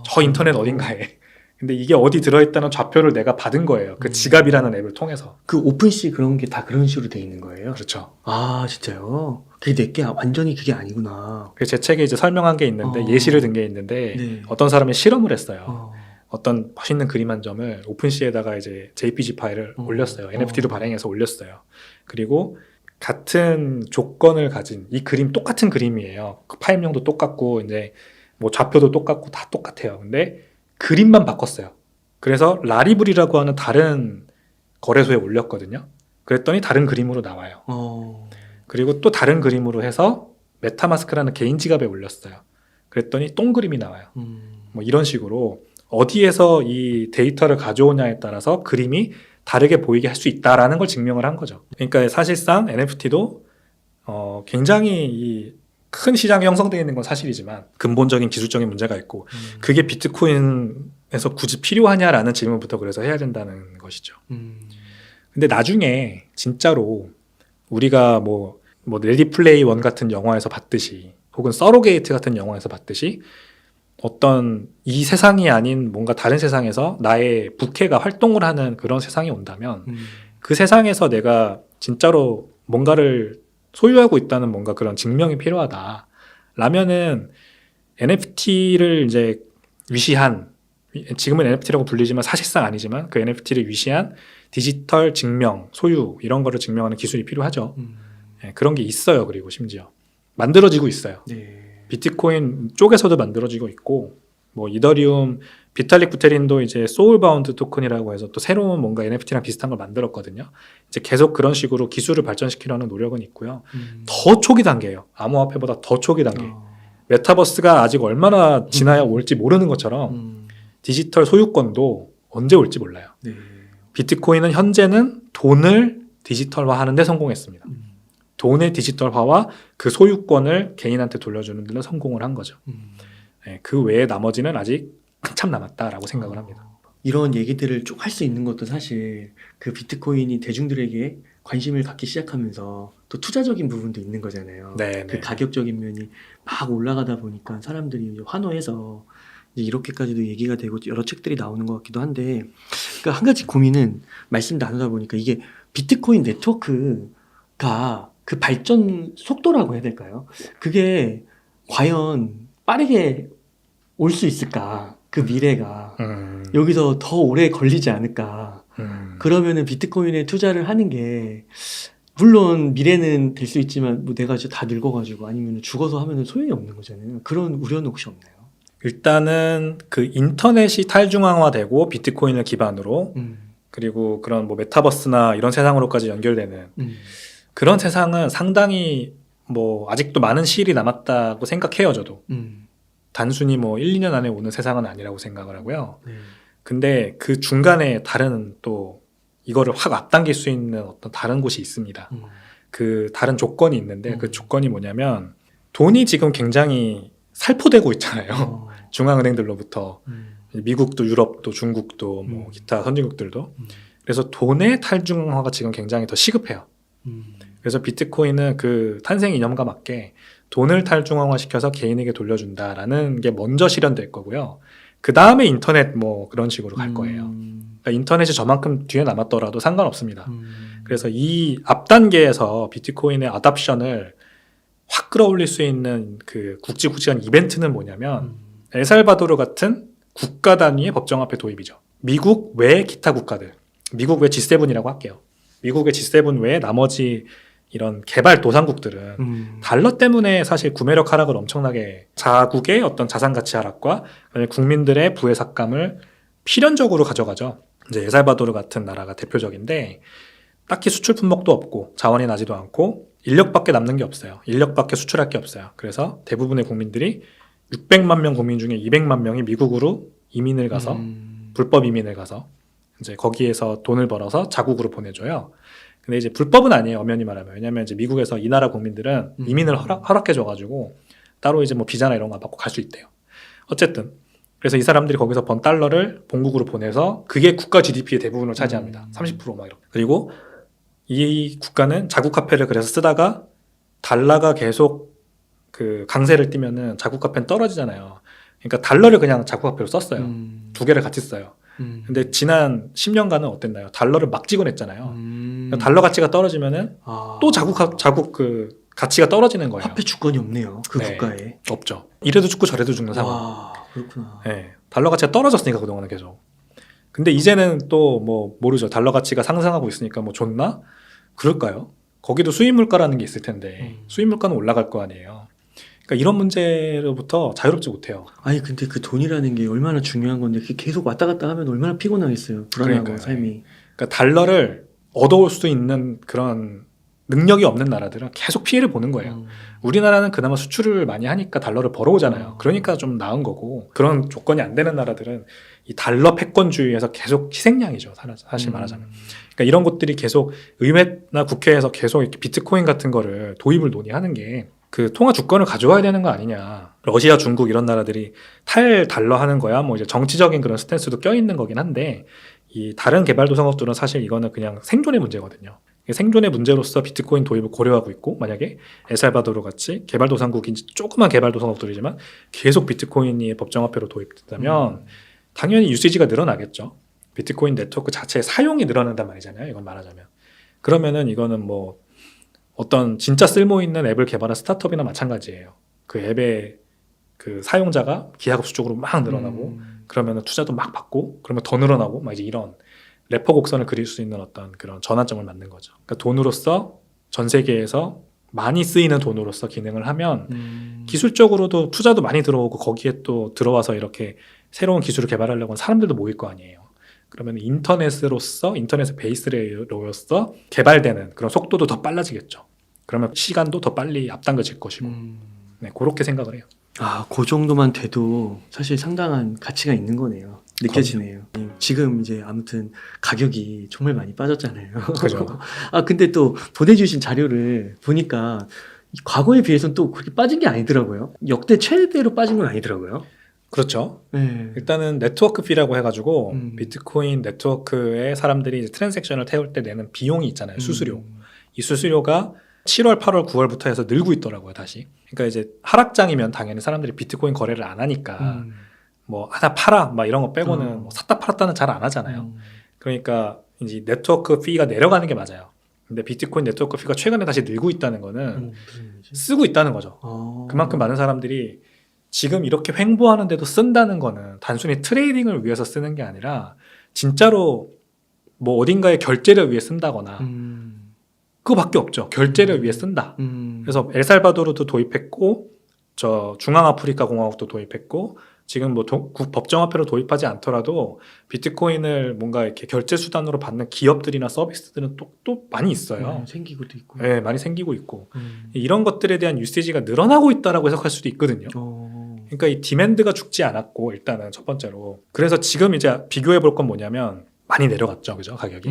저 인터넷 어딘가에. 근데 이게 어디 들어있다는 좌표를 내가 받은 거예요. 그 지갑이라는 앱을 통해서. 그 오픈시 그런 게 다 그런 식으로 돼 있는 거예요? 그렇죠. 아, 진짜요? 그게 내게 완전히 그게 아니구나. 그래서 제 책에 이제 설명한 게 있는데 예시를 든 게 있는데 네. 어떤 사람이 실험을 했어요. 어떤 멋있는 그림 한 점을 오픈시에다가 이제 JPG 파일을 올렸어요. NFT도 발행해서 올렸어요. 그리고 같은 조건을 가진 이 그림 똑같은 그림이에요. 그 파일명도 똑같고 이제 뭐 좌표도 똑같고 다 똑같아요. 근데 그림만 바꿨어요. 그래서 라리블이라고 하는 다른 거래소에 올렸거든요. 그랬더니 다른 그림으로 나와요. 그리고 또 다른 그림으로 해서 메타마스크라는 개인 지갑에 올렸어요. 그랬더니 똥 그림이 나와요. 뭐 이런 식으로 어디에서 이 데이터를 가져오냐에 따라서 그림이 다르게 보이게 할 수 있다라는 걸 증명을 한 거죠. 그러니까 사실상 NFT도 굉장히 큰 시장이 형성되어 있는 건 사실이지만 근본적인 기술적인 문제가 있고 그게 비트코인에서 굳이 필요하냐라는 질문부터 그래서 해야 된다는 것이죠. 근데 나중에 진짜로 우리가 뭐 레디 플레이 원 같은 영화에서 봤듯이 혹은 서로게이트 같은 영화에서 봤듯이 어떤 이 세상이 아닌 뭔가 다른 세상에서 나의 부캐가 활동을 하는 그런 세상이 온다면 그 세상에서 내가 진짜로 뭔가를 소유하고 있다는 뭔가 그런 증명이 필요하다. 라면은 NFT를 이제 위시한, 지금은 NFT라고 불리지만 사실상 아니지만 그 NFT를 위시한 디지털 증명, 소유 이런 거를 증명하는 기술이 필요하죠. 네, 그런 게 있어요. 그리고 심지어 만들어지고 있어요. 네. 비트코인 쪽에서도 만들어지고 있고 뭐 이더리움 비탈릭 부테린도 이제 소울바운드 토큰이라고 해서 또 새로운 뭔가 NFT랑 비슷한 걸 만들었거든요. 이제 계속 그런 식으로 기술을 발전시키려는 노력은 있고요. 더 초기 단계예요. 암호화폐보다 더 초기 단계. 메타버스가 아직 얼마나 지나야 올지 모르는 것처럼 디지털 소유권도 언제 올지 몰라요. 네. 비트코인은 현재는 돈을 디지털화하는 데 성공했습니다. 돈의 디지털화와 그 소유권을 개인한테 돌려주는 데는 성공을 한 거죠. 네, 그 외에 나머지는 아직 한참 남았다라고 생각을 합니다. 이런 얘기들을 쭉 할 수 있는 것도 사실 그 비트코인이 대중들에게 관심을 갖기 시작하면서 또 투자적인 부분도 있는 거잖아요. 네, 그 네. 가격적인 면이 막 올라가다 보니까 사람들이 이제 환호해서 이제 이렇게까지도 얘기가 되고 여러 책들이 나오는 것 같기도 한데, 그러니까 한 가지 고민은 말씀 나누다 보니까 이게 비트코인 네트워크가 그 발전 속도라고 해야 될까요? 그게 과연 빠르게 올 수 있을까? 그 미래가 여기서 더 오래 걸리지 않을까? 그러면은 비트코인에 투자를 하는 게 물론 미래는 될 수 있지만 뭐 내가 이제 다 늙어가지고 아니면 죽어서 하면은 소용이 없는 거잖아요. 그런 우려는 혹시 없나요? 일단은 그 인터넷이 탈중앙화되고 비트코인을 기반으로 그리고 그런 뭐 메타버스나 이런 세상으로까지 연결되는 그런 세상은 상당히 뭐 아직도 많은 시일이 남았다고 생각해요, 저도. 단순히 뭐 1, 2년 안에 오는 세상은 아니라고 생각을 하고요. 네. 근데 그 중간에 다른 또 이거를 확 앞당길 수 있는 어떤 다른 곳이 있습니다. 그 다른 조건이 있는데 그 조건이 뭐냐면 돈이 지금 굉장히 살포되고 있잖아요. 중앙은행들로부터 미국도 유럽도 중국도 뭐 기타 선진국들도. 그래서 돈의 탈중앙화가 지금 굉장히 더 시급해요. 그래서 비트코인은 그 탄생 이념과 맞게 돈을 탈중앙화시켜서 개인에게 돌려준다라는 게 먼저 실현될 거고요. 그 다음에 인터넷 뭐 그런 식으로 갈 거예요. 그러니까 인터넷이 저만큼 뒤에 남았더라도 상관없습니다. 그래서 이 앞 단계에서 비트코인의 어답션을 확 끌어올릴 수 있는 그 굵직굵직한 이벤트는 뭐냐면 엘살바도르 같은 국가 단위의 법정화폐 도입이죠. 미국 외 기타 국가들, 미국 외 G7이라고 할게요. 미국의 G7 외에 나머지 이런 개발도상국들은 달러 때문에 사실 구매력 하락을 엄청나게, 자국의 어떤 자산 가치 하락과 국민들의 부의 삭감을 필연적으로 가져가죠. 이제 엘살바도르 같은 나라가 대표적인데 딱히 수출 품목도 없고 자원이 나지도 않고 인력밖에 남는 게 없어요. 인력밖에 수출할 게 없어요. 그래서 대부분의 국민들이 600만 명 국민 중에 200만 명이 미국으로 이민을 가서 불법 이민을 가서 이제 거기에서 돈을 벌어서 자국으로 보내줘요. 근데 이제 불법은 아니에요, 엄연히 말하면. 왜냐면 이제 미국에서 이 나라 국민들은 이민을 허락해줘가지고 따로 이제 뭐 비자나 이런 거 받고 갈 수 있대요. 어쨌든 그래서 이 사람들이 거기서 번 달러를 본국으로 보내서 그게 국가 GDP의 대부분을 차지합니다. 30% 막 이렇게. 그리고 이 국가는 자국 화폐를 그래서 쓰다가 달러가 계속 그 강세를 띠면은 자국 화폐는 떨어지잖아요. 그러니까 달러를 그냥 자국 화폐로 썼어요. 두 개를 같이 써요. 근데 지난 10년간은 어땠나요? 달러를 막 찍어냈잖아요. 달러 가치가 떨어지면은 또 자국 그 가치가 떨어지는 거예요. 화폐 주권이 없네요. 그 네. 국가에. 없죠. 이래도 죽고 저래도 죽는 상황. 와, 그렇구나. 네. 달러 가치가 떨어졌으니까 그동안은 계속. 근데 이제는 또 뭐 모르죠. 달러 가치가 상승하고 있으니까 뭐 좋나? 그럴까요? 거기도 수입 물가라는 게 있을 텐데 수입 물가는 올라갈 거 아니에요. 그러니까 이런 문제로부터 자유롭지 못해요. 아니 근데 그 돈이라는 게 얼마나 중요한 건데 그게 계속 왔다 갔다 하면 얼마나 피곤하겠어요. 불안하고 그러니까요. 삶이. 그러니까 달러를 얻어올 수 있는 그런 능력이 없는 나라들은 계속 피해를 보는 거예요. 우리나라는 그나마 수출을 많이 하니까 달러를 벌어오잖아요. 그러니까 좀 나은 거고, 그런 조건이 안 되는 나라들은 이 달러 패권주의에서 계속 희생양이죠, 사실 말하자면. 그러니까 이런 것들이 계속 의회나 국회에서 계속 이렇게 비트코인 같은 거를 도입을 논의하는 게 그 통화 주권을 가져와야 되는 거 아니냐. 러시아, 중국 이런 나라들이 탈달러 하는 거야. 뭐 이제 정치적인 그런 스탠스도 껴있는 거긴 한데, 이 다른 개발도상국들은 사실 이거는 그냥 생존의 문제거든요. 생존의 문제로서 비트코인 도입을 고려하고 있고, 만약에 엘살바도르 같이 개발도상국인지 조그만 개발도상국들이지만 계속 비트코인이 법정화폐로 도입된다면 당연히 유시지가 늘어나겠죠. 비트코인 네트워크 자체의 사용이 늘어난단 말이잖아요. 이건 말하자면. 그러면은 이거는 뭐 어떤 진짜 쓸모 있는 앱을 개발한 스타트업이나 마찬가지예요. 그 앱의 그 사용자가 기하급수 쪽으로 막 늘어나고 그러면은 투자도 막 받고 그러면 더 늘어나고 막 이제 이런 래퍼 곡선을 그릴 수 있는 어떤 그런 전환점을 만든 거죠. 그러니까 돈으로서 전 세계에서 많이 쓰이는 돈으로서 기능을 하면 기술적으로도 투자도 많이 들어오고 거기에 또 들어와서 이렇게 새로운 기술을 개발하려고 하면 사람들도 모일 거 아니에요. 그러면 인터넷으로서 인터넷의 베이스로서 개발되는 그런 속도도 더 빨라지겠죠. 그러면 시간도 더 빨리 앞당겨질 것이고 네, 그렇게 생각을 해요. 아, 그 정도만 돼도 사실 상당한 가치가 있는 거네요. 느껴지네요. 지금 이제 아무튼 가격이 정말 많이 빠졌잖아요. 그죠. 아, 근데 또 보내주신 자료를 보니까 과거에 비해서는 또 그렇게 빠진 게 아니더라고요. 역대 최대로 빠진 건 아니더라고요. 그렇죠. 네. 일단은 네트워크 피라고 해가지고 비트코인 네트워크에 사람들이 이제 트랜잭션을 태울 때 내는 비용이 있잖아요. 수수료. 이 수수료가 7월, 8월, 9월부터 해서 늘고 있더라고요. 다시. 그러니까 이제 하락장이면 당연히 사람들이 비트코인 거래를 안 하니까 뭐 하나 팔아 막 이런 거 빼고는 뭐 샀다 팔았다는 잘 안 하잖아요. 그러니까 이제 네트워크 피가 내려가는 게 맞아요. 근데 비트코인 네트워크 피가 최근에 다시 늘고 있다는 거는 쓰고 있다는 거죠. 그만큼 많은 사람들이 지금 이렇게 횡보하는데도 쓴다는 거는 단순히 트레이딩을 위해서 쓰는 게 아니라 진짜로 뭐 어딘가에 결제를 위해 쓴다거나 그거밖에 없죠. 결제를 위해 쓴다. 그래서 엘살바도르도 도입했고 저 중앙아프리카 공화국도 도입했고 지금 뭐 법정화폐로 도입하지 않더라도 비트코인을 뭔가 이렇게 결제 수단으로 받는 기업들이나 서비스들은 또 많이 있어요. 생기고도 있고. 네, 많이 생기고 있고 이런 것들에 대한 유세지가 늘어나고 있다라고 해석할 수도 있거든요. 그러니까 이 디맨드가 죽지 않았고 일단은 첫 번째로 그래서 지금 이제 비교해 볼 건 뭐냐면 많이 내려갔죠, 그죠? 가격이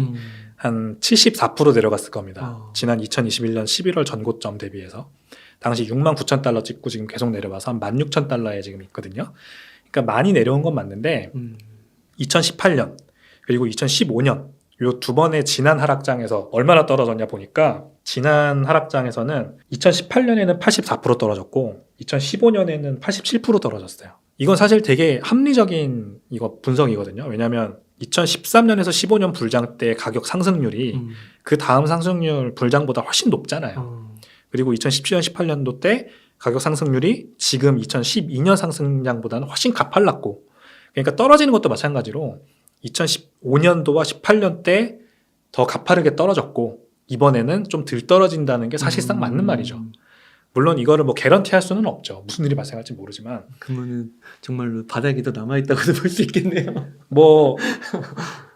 한 74% 내려갔을 겁니다. 지난 2021년 11월 전고점 대비해서 당시 69,000달러 찍고 지금 계속 내려와서 한 16,000달러에 지금 있거든요. 그러니까 많이 내려온 건 맞는데 2018년 그리고 2015년 요 두 번의 지난 하락장에서 얼마나 떨어졌냐 보니까 지난 하락장에서는 2018년에는 84% 떨어졌고 2015년에는 87% 떨어졌어요. 이건 사실 되게 합리적인 이거 분석이거든요. 왜냐하면 2013년에서 15년 불장 때 가격 상승률이 그 다음 상승률 불장보다 훨씬 높잖아요. 그리고 2017년, 18년도 때 가격 상승률이 지금 2012년 상승량보다는 훨씬 가팔랐고 그러니까 떨어지는 것도 마찬가지로 2015년도와 18년 때 더 가파르게 떨어졌고 이번에는 좀 덜 떨어진다는 게 사실상 맞는 말이죠. 물론 이거를 뭐 개런티 할 수는 없죠. 무슨 일이 발생할지 모르지만 그러면은 정말로 바닥이 더 남아있다고도 볼 수 있겠네요. 뭐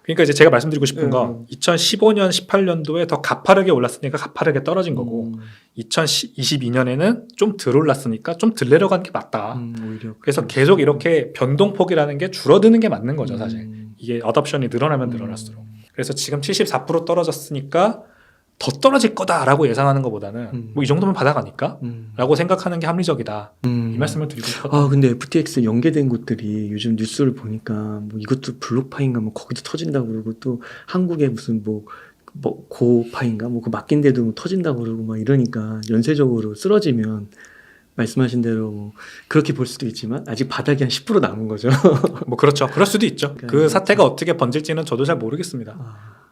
그러니까 이제 제가 말씀드리고 싶은 건 2015년, 18년도에 더 가파르게 올랐으니까 가파르게 떨어진 거고 2022년에는 좀 덜 올랐으니까 좀 덜 내려간 게 맞다. 오히려 그래서 계속 이렇게 변동폭이라는 게 줄어드는 게 맞는 거죠, 사실. 이게 어답션이 늘어나면 늘어날수록. 그래서 지금 74% 떨어졌으니까 더 떨어질 거다라고 예상하는 것보다는 뭐 이 정도면 바닥 아닐까? 라고 생각하는 게 합리적이다. 이 말씀을 드리고 싶었다. 아, 근데 FTX 연계된 곳들이 요즘 뉴스를 보니까 뭐 이것도 블록파인가 뭐 거기도 터진다고 그러고 또 한국에 무슨 뭐 고파인가 뭐 그 맡긴 데도 뭐 터진다고 그러고 막 이러니까 연쇄적으로 쓰러지면 말씀하신 대로 뭐 그렇게 볼 수도 있지만 아직 바닥이 한 10% 남은 거죠. 뭐 그렇죠. 그럴 수도 있죠. 그 사태가 어떻게 번질지는 저도 잘 모르겠습니다.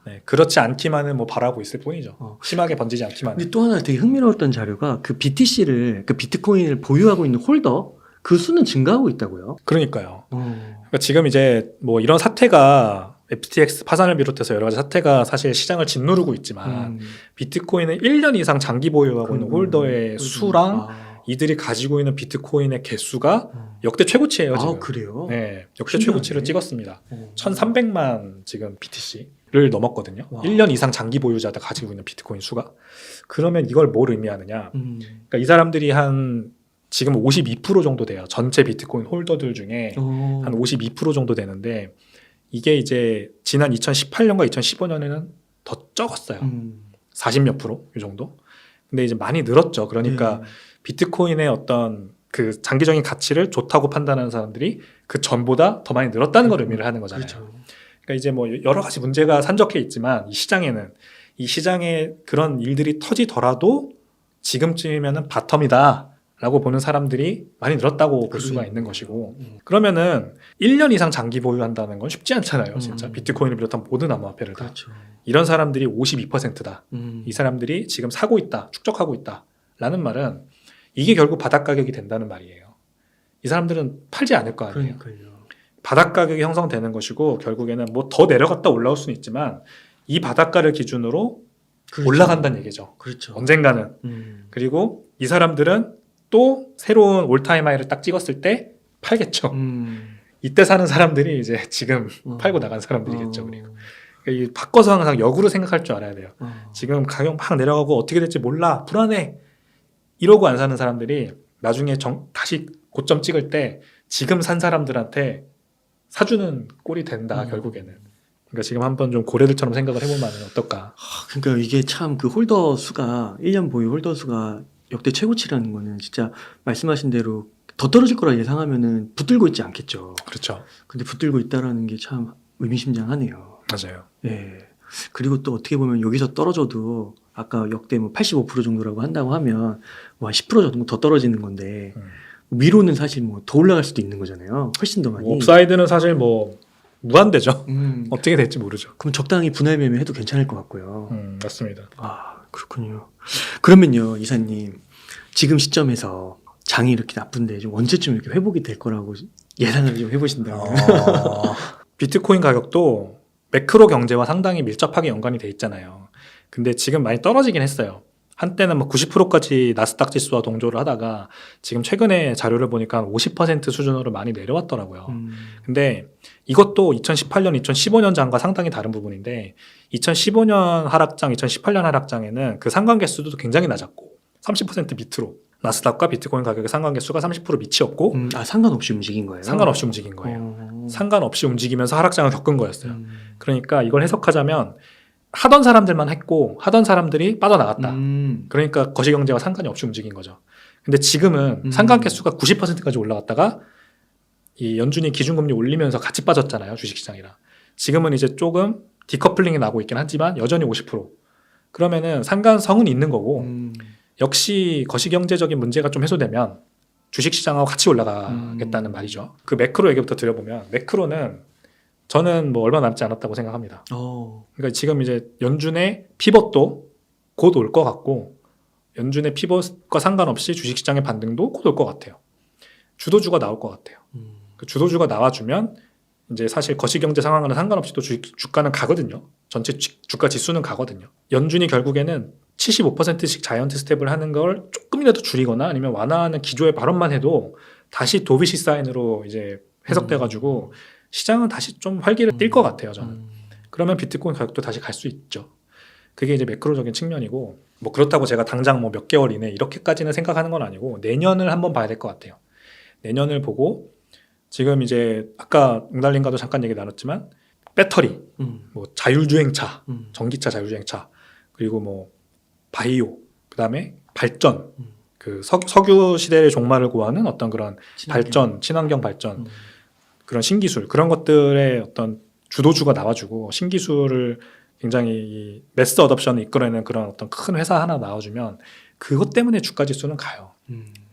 네, 그렇지 않기만은 뭐 바라고 있을 뿐이죠. 심하게 번지지 않기만. 근데 또 하나 되게 흥미로웠던 자료가 그 BTC를 그 비트코인을 보유하고 있는 홀더 그 수는 증가하고 있다고요. 그러니까요. 그러니까 지금 이제 뭐 이런 사태가 FTX 파산을 비롯해서 여러 가지 사태가 사실 시장을 짓누르고 있지만 비트코인은 1년 이상 장기 보유하고 있는 홀더의 수랑 이들이 가지고 있는 비트코인의 개수가 역대 최고치예요. 지금. 아, 그래요? 네, 역대 최고치를 찍었습니다. 1,300만 지금 BTC를 넘었거든요. 와. 1년 이상 장기 보유자들 가지고 있는 비트코인 수가. 그러면 이걸 뭘 의미하느냐? 그러니까 이 사람들이 한 지금 52% 정도 돼요. 전체 비트코인 홀더들 중에 한 52% 정도 되는데 이게 이제 지난 2018년과 2015년에는 더 적었어요. 40몇 프로 이 정도. 근데 이제 많이 늘었죠. 그러니까 비트코인의 어떤 그 장기적인 가치를 좋다고 판단하는 사람들이 그 전보다 더 많이 늘었다는 걸 의미를 하는 거잖아요. 그렇죠. 그러니까 이제 뭐 여러 가지 문제가 산적해 있지만 이 시장에 그런 일들이 터지더라도 지금쯤이면은 바텀이다라고 보는 사람들이 많이 늘었다고 볼 수가 있는 것이고 그러면은 1년 이상 장기 보유한다는 건 쉽지 않잖아요. 진짜 비트코인을 비롯한 모든 암호화폐를 다. 그렇죠. 이런 사람들이 52%다. 이 사람들이 지금 사고 있다, 축적하고 있다라는 말은 이게 결국 바닥 가격이 된다는 말이에요. 이 사람들은 팔지 않을 거 아니에요. 그러니까요. 바닥 가격이 형성되는 것이고 결국에는 뭐 더 내려갔다 올라올 수는 있지만 이 바닥가를 기준으로 그렇죠. 올라간다는 얘기죠. 그렇죠. 언젠가는. 그리고 이 사람들은 또 새로운 올타임 하이를 딱 찍었을 때 팔겠죠. 이때 사는 사람들이 이제 지금 팔고 나간 사람들이겠죠. 그리고 이 바꿔서 항상 역으로 생각할 줄 알아야 돼요. 지금 가격 막 내려가고 어떻게 될지 몰라, 불안해, 이러고 안 사는 사람들이 나중에 다시 고점 찍을 때 지금 산 사람들한테 사주는 꼴이 된다. 결국에는. 그러니까 지금 한번 좀 고래들처럼 생각을 해보면 어떨까. 그러니까 이게 참 그 홀더 수가 1년 보유 홀더 수가 역대 최고치라는 거는 진짜 말씀하신 대로 더 떨어질 거라 예상하면은 붙들고 있지 않겠죠. 그렇죠. 근데 붙들고 있다라는 게 참 의미심장하네요. 맞아요. 예. 그리고 또 어떻게 보면 여기서 떨어져도 아까 역대 뭐 85% 정도라고 한다고 하면 뭐 한 10% 정도 더 떨어지는 건데 위로는 사실 뭐 더 올라갈 수도 있는 거잖아요. 훨씬 더 많이. 업사이드는 사실 뭐 무한대죠. 어떻게 될지 모르죠. 그럼 적당히 분할 매매해도 괜찮을 것 같고요. 맞습니다. 아, 그렇군요. 그러면요, 이사님. 지금 시점에서 장이 이렇게 나쁜데 좀 언제쯤 이렇게 회복이 될 거라고 예상을 좀 해보신다면. 비트코인 가격도 매크로 경제와 상당히 밀접하게 연관이 돼 있잖아요. 근데 지금 많이 떨어지긴 했어요. 한때는 뭐 90%까지 나스닥 지수와 동조를 하다가 지금 최근에 자료를 보니까 50% 수준으로 많이 내려왔더라고요. 근데 이것도 2018년, 2015년 장과 상당히 다른 부분인데 2015년 하락장, 2018년 하락장에는 그 상관계수도 굉장히 낮았고 30% 밑으로 나스닥과 비트코인 가격의 상관계수가 30% 밑이었고 상관없이 움직인 거예요? 상관없이 움직인 거예요. 상관없이 움직이면서 하락장을 겪은 거였어요. 그러니까 이걸 해석하자면 하던 사람들만 했고 하던 사람들이 빠져나갔다. 그러니까 거시경제와 상관이 없이 움직인 거죠. 근데 지금은 상관계수가 90%까지 올라갔다가 이 연준이 기준금리 올리면서 같이 빠졌잖아요. 주식시장이랑. 지금은 이제 조금 디커플링이 나고 있긴 하지만 여전히 50%. 그러면은 상관성은 있는 거고 역시 거시경제적인 문제가 좀 해소되면 주식시장하고 같이 올라가겠다는 말이죠. 그 매크로 얘기부터 드려보면 매크로는 저는 뭐 얼마 남지 않았다고 생각합니다. 그러니까 지금 이제 연준의 피벗도 곧 올 것 같고 연준의 피벗과 상관없이 주식시장의 반등도 곧 올 것 같아요. 주도주가 나올 것 같아요. 그 주도주가 나와주면 이제 사실 거시경제 상황과는 상관없이 또 주가는 가거든요. 전체 주가 지수는 가거든요. 연준이 결국에는 75%씩 자이언트 스텝을 하는 걸 조금이라도 줄이거나 아니면 완화하는 기조의 발언만 해도 다시 도비시 사인으로 이제 해석돼가지고 시장은 다시 좀 활기를 띨 것 같아요, 저는. 그러면 비트코인 가격도 다시 갈 수 있죠. 그게 이제 매크로적인 측면이고, 뭐 그렇다고 제가 당장 뭐 몇 개월 이내 이렇게까지는 생각하는 건 아니고, 내년을 한번 봐야 될 것 같아요. 내년을 보고, 지금 이제 아까 웅달님과도 잠깐 얘기 나눴지만, 배터리, 뭐 자율주행차, 전기차 자율주행차, 그리고 뭐 바이오, 그 다음에 발전, 그 석유 시대의 종말을 고하는 어떤 그런 발전, 친환경 발전, 그런 신기술, 그런 것들의 어떤 주도주가 나와주고 신기술을 굉장히 매스 어덥션을 이끌어내는 그런 어떤 큰 회사 하나 나와주면 그것 때문에 주가 지수는 가요.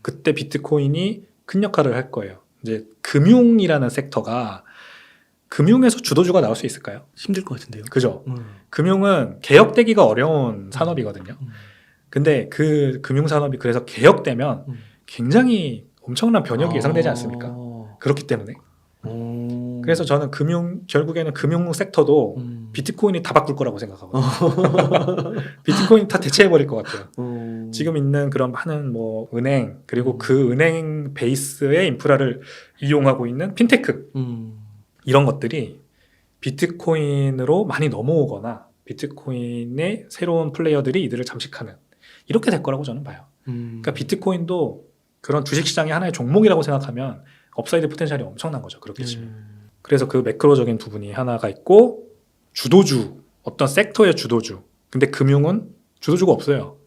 그때 비트코인이 큰 역할을 할 거예요. 이제 금융이라는 섹터가 금융에서 주도주가 나올 수 있을까요? 힘들 것 같은데요. 그죠? 금융은 개혁되기가 어려운 산업이거든요. 근데 그 금융산업이 그래서 개혁되면 굉장히 엄청난 변혁이 예상되지 않습니까? 그렇기 때문에. 그래서 저는 결국에는 금융 섹터도 비트코인이 다 바꿀 거라고 생각하거든요. 비트코인이 다 대체해버릴 것 같아요. 지금 있는 그런 많은 뭐 은행, 그리고 그 은행 베이스의 인프라를 이용하고 있는 핀테크, 이런 것들이 비트코인으로 많이 넘어오거나 비트코인의 새로운 플레이어들이 이들을 잠식하는, 이렇게 될 거라고 저는 봐요. 그러니까 비트코인도 그런 주식시장의 하나의 종목이라고 생각하면 업사이드 포텐셜이 엄청난 거죠. 그렇게 치면. 그래서 그 매크로적인 부분이 하나가 있고, 주도주, 어떤 섹터의 주도주. 근데 금융은 주도주가 없어요.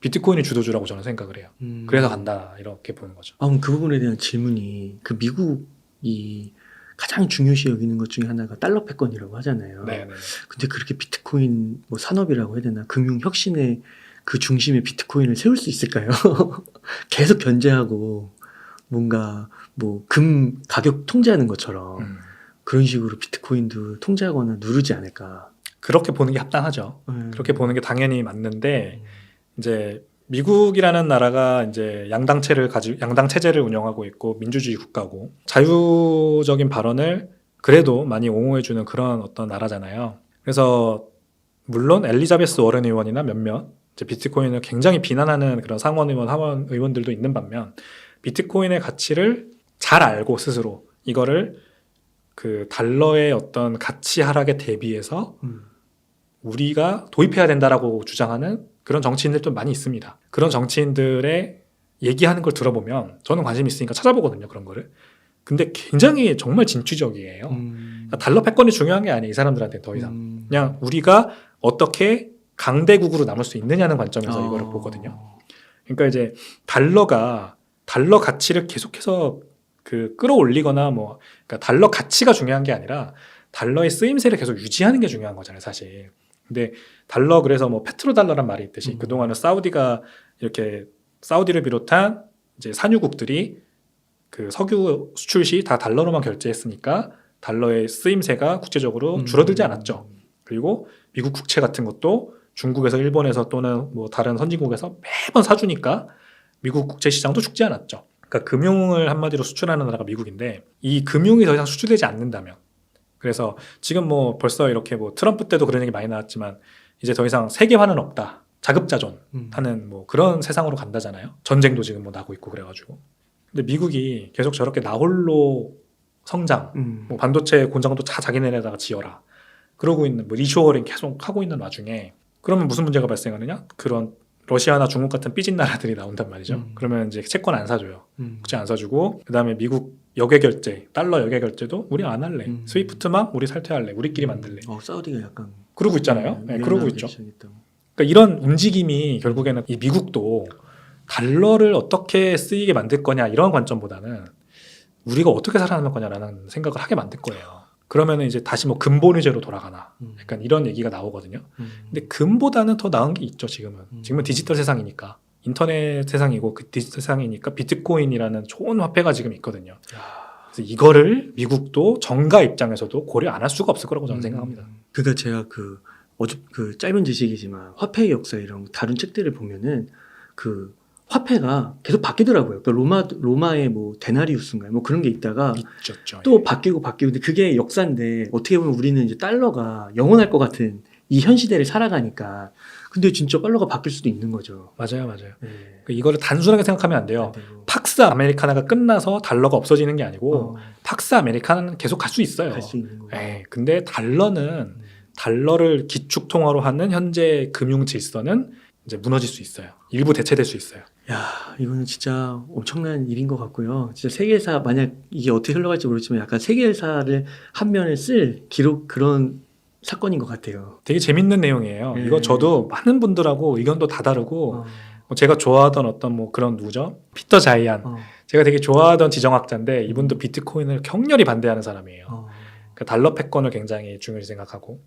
비트코인이 주도주라고 저는 생각을 해요. 그래서 간다, 이렇게 보는 거죠. 그럼 그 부분에 대한 질문이, 그 미국이 가장 중요시 여기는 것 중에 하나가 달러 패권이라고 하잖아요. 네네. 근데 그렇게 비트코인 뭐 산업이라고 해야 되나, 금융 혁신의 그 중심에 비트코인을 세울 수 있을까요? 계속 견제하고 뭔가 뭐 금 가격 통제하는 것처럼 그런 식으로 비트코인도 통제하거나 누르지 않을까. 그렇게 보는 게 합당하죠. 그렇게 보는 게 당연히 맞는데, 이제 미국이라는 나라가 이제 양당 체제를 운영하고 있고 민주주의 국가고 자유적인 발언을 그래도 많이 옹호해주는 그런 어떤 나라잖아요. 그래서 물론 엘리자베스 워런 의원이나 몇몇 이제 비트코인을 굉장히 비난하는 그런 상원 의원, 하원 의원들도 있는 반면, 비트코인의 가치를 잘 알고 스스로 이거를 그 달러의 어떤 가치 하락에 대비해서 우리가 도입해야 된다라고 주장하는 그런 정치인들 좀 많이 있습니다. 그런 정치인들의 얘기하는 걸 들어보면 저는 관심 있으니까 찾아보거든요. 그런 거를. 근데 굉장히 정말 진취적이에요. 그러니까 달러 패권이 중요한 게 아니에요. 이 사람들한테 더 이상. 그냥 우리가 어떻게 강대국으로 남을 수 있느냐는 관점에서 이거를 보거든요. 그러니까 이제 달러 가치를 계속해서 그 끌어올리거나 뭐 그러니까 달러 가치가 중요한 게 아니라 달러의 쓰임새를 계속 유지하는 게 중요한 거잖아요, 사실. 근데 달러 그래서 뭐 페트로달러란 말이 있듯이 그동안은 사우디가 이렇게 사우디를 비롯한 이제 산유국들이 그 석유 수출 시 다 달러로만 결제했으니까 달러의 쓰임새가 국제적으로 줄어들지 않았죠. 그리고 미국 국채 같은 것도 중국에서 일본에서 또는 뭐 다른 선진국에서 매번 사주니까 미국 국채 시장도 죽지 않았죠. 그러니까 금융을 한마디로 수출하는 나라가 미국인데 이 금융이 더 이상 수출되지 않는다면 그래서 지금 뭐 벌써 이렇게 뭐 트럼프 때도 그런 얘기 많이 나왔지만 이제 더 이상 세계화는 없다. 자급자존하는 뭐 그런 세상으로 간다잖아요. 전쟁도 지금 뭐 나고 있고 그래가지고. 근데 미국이 계속 저렇게 나홀로 성장, 뭐 반도체 공장도 다 자기네네다가 지어라. 그러고 있는 뭐 리쇼어링 계속 하고 있는 와중에 그러면 무슨 문제가 발생하느냐? 그런 러시아나 중국 같은 삐진 나라들이 나온단 말이죠. 그러면 이제 채권 안 사줘요. 국채 안 사주고 그다음에 미국 역외 결제, 달러 역외 결제도 우리 안 할래. 스위프트만 우리 살퇴할래. 우리끼리 만들래. 사우디가 약간 그러고 있잖아요. 네, 그러고 있죠. 그러니까 이런 움직임이 결국에는 이 미국도 달러를 어떻게 쓰이게 만들 거냐 이런 관점보다는 우리가 어떻게 살아남을 거냐라는 생각을 하게 만들 거예요. 그러면은 이제 다시 뭐 근본위제로 돌아가나 약간 이런 얘기가 나오거든요. 근데 근보다는 더 나은 게 있죠. 지금은 디지털 세상이니까 인터넷 세상이고 그 디지털 세상이니까 비트코인이라는 좋은 화폐가 지금 있거든요. 그래서 이거를 미국도 정가 입장에서도 고려 안 할 수가 없을 거라고 저는 생각합니다. 그러니까 제가 그 짧은 지식이지만 화폐의 역사 이런 다른 책들을 보면은 그 화폐가 계속 바뀌더라고요. 그러니까 로마의 뭐 데나리우스인가요? 뭐 그런 게 있다가 있었죠. 또 바뀌고 근데 그게 역사인데 어떻게 보면 우리는 이제 달러가 영원할 것 같은 이 현 시대를 살아가니까 근데 진짜 달러가 바뀔 수도 있는 거죠. 맞아요. 네. 그러니까 이거를 단순하게 생각하면 안 돼요. 팍스 아메리카나가 끝나서 달러가 없어지는 게 아니고 팍스 아메리카나는 계속 갈 수 있어요. 갈 수 있는 거죠. 근데 달러를 기축 통화로 하는 현재 금융 질서는 이제 무너질 수 있어요. 일부 대체될 수 있어요. 야, 이거는 진짜 엄청난 일인 것 같고요. 진짜 세계사 만약 이게 어떻게 흘러갈지 모르지만 약간 세계사를 한 면에 쓸 기록 그런 사건인 것 같아요. 되게 재밌는 내용이에요. 이거 저도 많은 분들하고 의견도 다 다르고 제가 좋아하던 어떤 뭐 그런 누구죠? 피터 자이안. 제가 되게 좋아하던 지정학자인데 이분도 비트코인을 격렬히 반대하는 사람이에요. 그러니까 달러 패권을 굉장히 중요시 생각하고.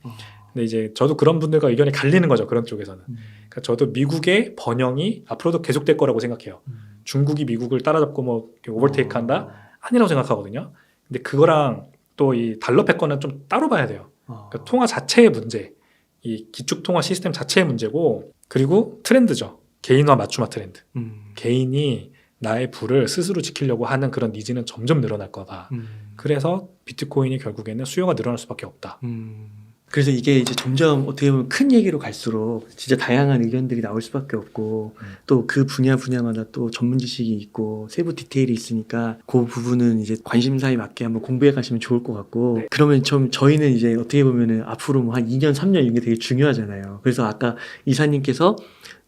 근데 이제 저도 그런 분들과 의견이 갈리는 거죠. 그런 쪽에서는. 그러니까 저도 미국의 번영이 앞으로도 계속될 거라고 생각해요. 중국이 미국을 따라잡고 뭐 오버테이크한다? 아니라고 생각하거든요. 근데 그거랑 또 이 달러 패권은 좀 따로 봐야 돼요. 그러니까 통화 자체의 문제, 이 기축 통화 시스템 자체의 문제고, 그리고 트렌드죠. 개인화 맞춤화 트렌드. 개인이 나의 부를 스스로 지키려고 하는 그런 니즈는 점점 늘어날 거다. 그래서 비트코인이 결국에는 수요가 늘어날 수밖에 없다. 그래서 이게 이제 점점 어떻게 보면 큰 얘기로 갈수록 진짜 다양한 의견들이 나올 수밖에 없고 또 그 분야마다 또 전문 지식이 있고 세부 디테일이 있으니까 그 부분은 이제 관심사에 맞게 한번 공부해 가시면 좋을 것 같고 네. 그러면 저희는 이제 어떻게 보면은 앞으로 뭐 한 2년 3년 이런 게 되게 중요하잖아요. 그래서 아까 이사님께서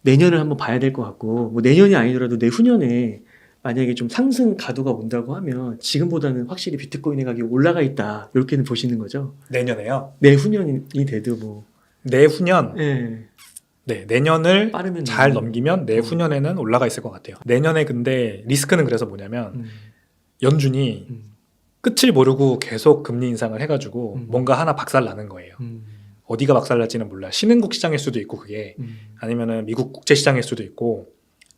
내년을 한번 봐야 될 것 같고 뭐 내년이 아니더라도 내후년에 만약에 좀 상승 가도가 온다고 하면 지금보다는 확실히 비트코인의 가격이 올라가 있다 이렇게는 보시는 거죠. 내년에요? 내후년이 돼도 뭐 내후년? 네. 네, 내년을 빠르면 잘 넘기면 내후년에는 올라가 있을 것 같아요. 내년에 근데 리스크는 그래서 뭐냐면 연준이 끝을 모르고 계속 금리 인상을 해가지고 뭔가 하나 박살 나는 거예요. 어디가 박살 날지는 몰라. 신흥국 시장일 수도 있고 그게 아니면은 미국 국제 시장일 수도 있고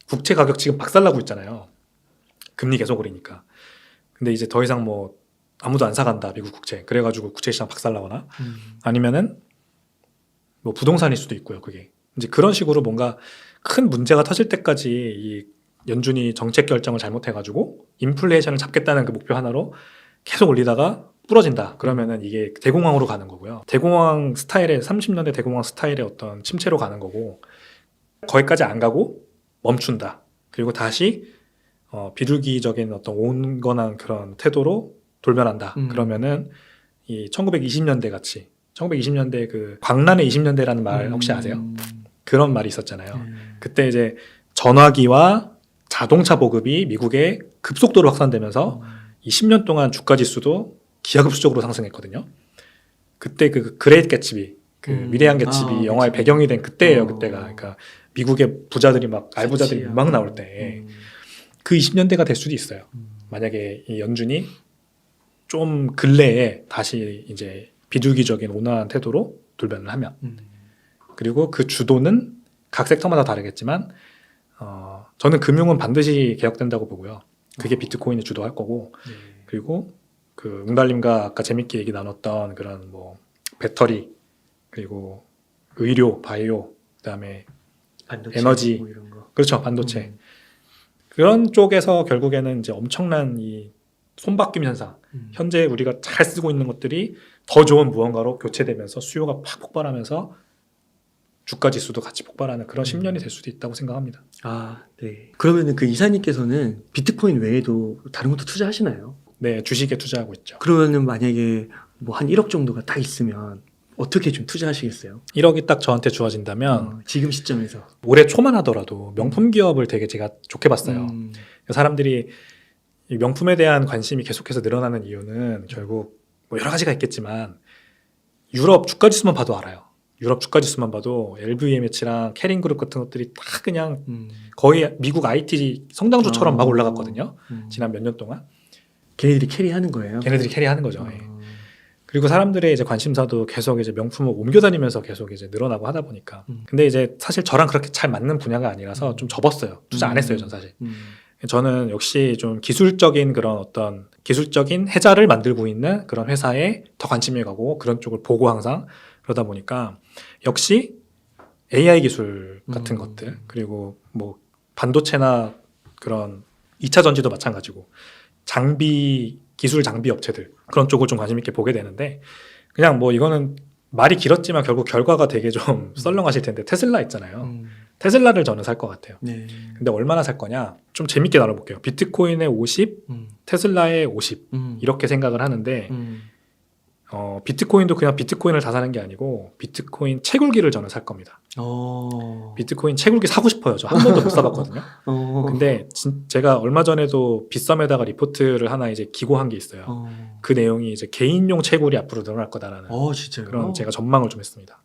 국채 가격 지금 박살 나고 있잖아요. 금리 계속 오르니까. 근데 이제 더 이상 뭐 아무도 안 사간다 미국 국채. 그래가지고 국채 시장 박살 나거나 아니면은 뭐 부동산일 수도 있고요. 그게 이제 그런 식으로 뭔가 큰 문제가 터질 때까지 이 연준이 정책 결정을 잘못해가지고 인플레이션을 잡겠다는 그 목표 하나로 계속 올리다가 부러진다. 그러면은 이게 대공황으로 가는 거고요. 대공황 스타일의 30년대 대공황 스타일의 어떤 침체로 가는 거고 거기까지 안 가고 멈춘다. 그리고 다시 비둘기적인 어떤 온건한 그런 태도로 돌변한다. 그러면은 이 1920년대 같이 1920년대 그 광란의 20년대라는 말 혹시 아세요? 그런 말이 있었잖아요. 그때 이제 전화기와 자동차 보급이 미국에 급속도로 확산되면서 이 10년 동안 주가 지수도 기하급수적으로 상승했거든요. 그때 그 그레이트 개츠비, 그 위대한 개츠비 영화의 그치. 배경이 된 그때예요. 그때가 그러니까 미국의 부자들이 막 알부자들이 그치야. 막 나올 때 그 20년대가 될 수도 있어요. 만약에 이 연준이 좀 근래에 다시 이제 비둘기적인 온화한 태도로 돌변을 하면, 그리고 그 주도는 각 섹터마다 다르겠지만 저는 금융은 반드시 개혁된다고 보고요. 그게 비트코인이 주도할 거고, 그리고 그 웅달님과 아까 재밌게 얘기 나눴던 그런 뭐 배터리, 그리고 의료, 바이오, 그다음에 반도체, 에너지, 뭐 이런 거. 그렇죠, 반도체. 그런 쪽에서 결국에는 이제 엄청난 이 손바뀜 현상, 현재 우리가 잘 쓰고 있는 것들이 더 좋은 무언가로 교체되면서 수요가 팍 폭발하면서 주가 지수도 같이 폭발하는 그런 10년이 될 수도 있다고 생각합니다. 아, 네. 그러면은 그 이사님께서는 비트코인 외에도 다른 것도 투자하시나요? 네, 주식에 투자하고 있죠. 그러면은 만약에 뭐 한 1억 정도가 딱 있으면 어떻게 좀 투자하시겠어요? 1억이 딱 저한테 주어진다면 지금 시점에서. 올해 초만 하더라도 명품 기업을 되게 제가 좋게 봤어요. 사람들이 이 명품에 대한 관심이 계속해서 늘어나는 이유는 결국 뭐 여러 가지가 있겠지만 유럽 주가 지수만 봐도 알아요. 유럽 주가 지수만 봐도 LVMH랑 캐링그룹 같은 것들이 다 그냥 거의 미국 IT 성장주처럼 막 올라갔거든요. 지난 몇 년 동안. 걔네들이 캐리하는 거예요? 걔네들이 캐리하는 거죠. 예. 그리고 사람들의 이제 관심사도 계속 이제 명품을 옮겨다니면서 계속 이제 늘어나고 하다 보니까. 근데 이제 사실 저랑 그렇게 잘 맞는 분야가 아니라서 좀 접었어요. 투자 안 했어요, 전 사실. 저는 역시 좀 기술적인 그런 어떤 기술적인 해자를 만들고 있는 그런 회사에 더 관심이 가고 그런 쪽을 보고 항상 그러다 보니까 역시 AI 기술 같은 것들, 그리고 뭐 반도체나 그런 2차 전지도 마찬가지고 장비 기술 장비 업체들 그런 쪽을 좀 관심 있게 보게 되는데, 그냥 뭐 이거는 말이 길었지만 결국 결과가 되게 좀 썰렁하실 텐데 테슬라 있잖아요. 테슬라를 저는 살 것 같아요. 네. 근데 얼마나 살 거냐? 좀 재밌게 나눠볼게요. 비트코인의 50, 테슬라의 50 이렇게 생각을 하는데 비트코인도 그냥 비트코인을 다 사는 게 아니고 비트코인 채굴기를 저는 살 겁니다. 비트코인 채굴기 사고 싶어요. 저 한 번도 못 사봤거든요. 근데 제가 얼마 전에도 빗썸에다가 리포트를 하나 이제 기고한 게 있어요. 그 내용이 이제 개인용 채굴이 앞으로 늘어날 거다라는 진짜요? 그런 제가 전망을 좀 했습니다.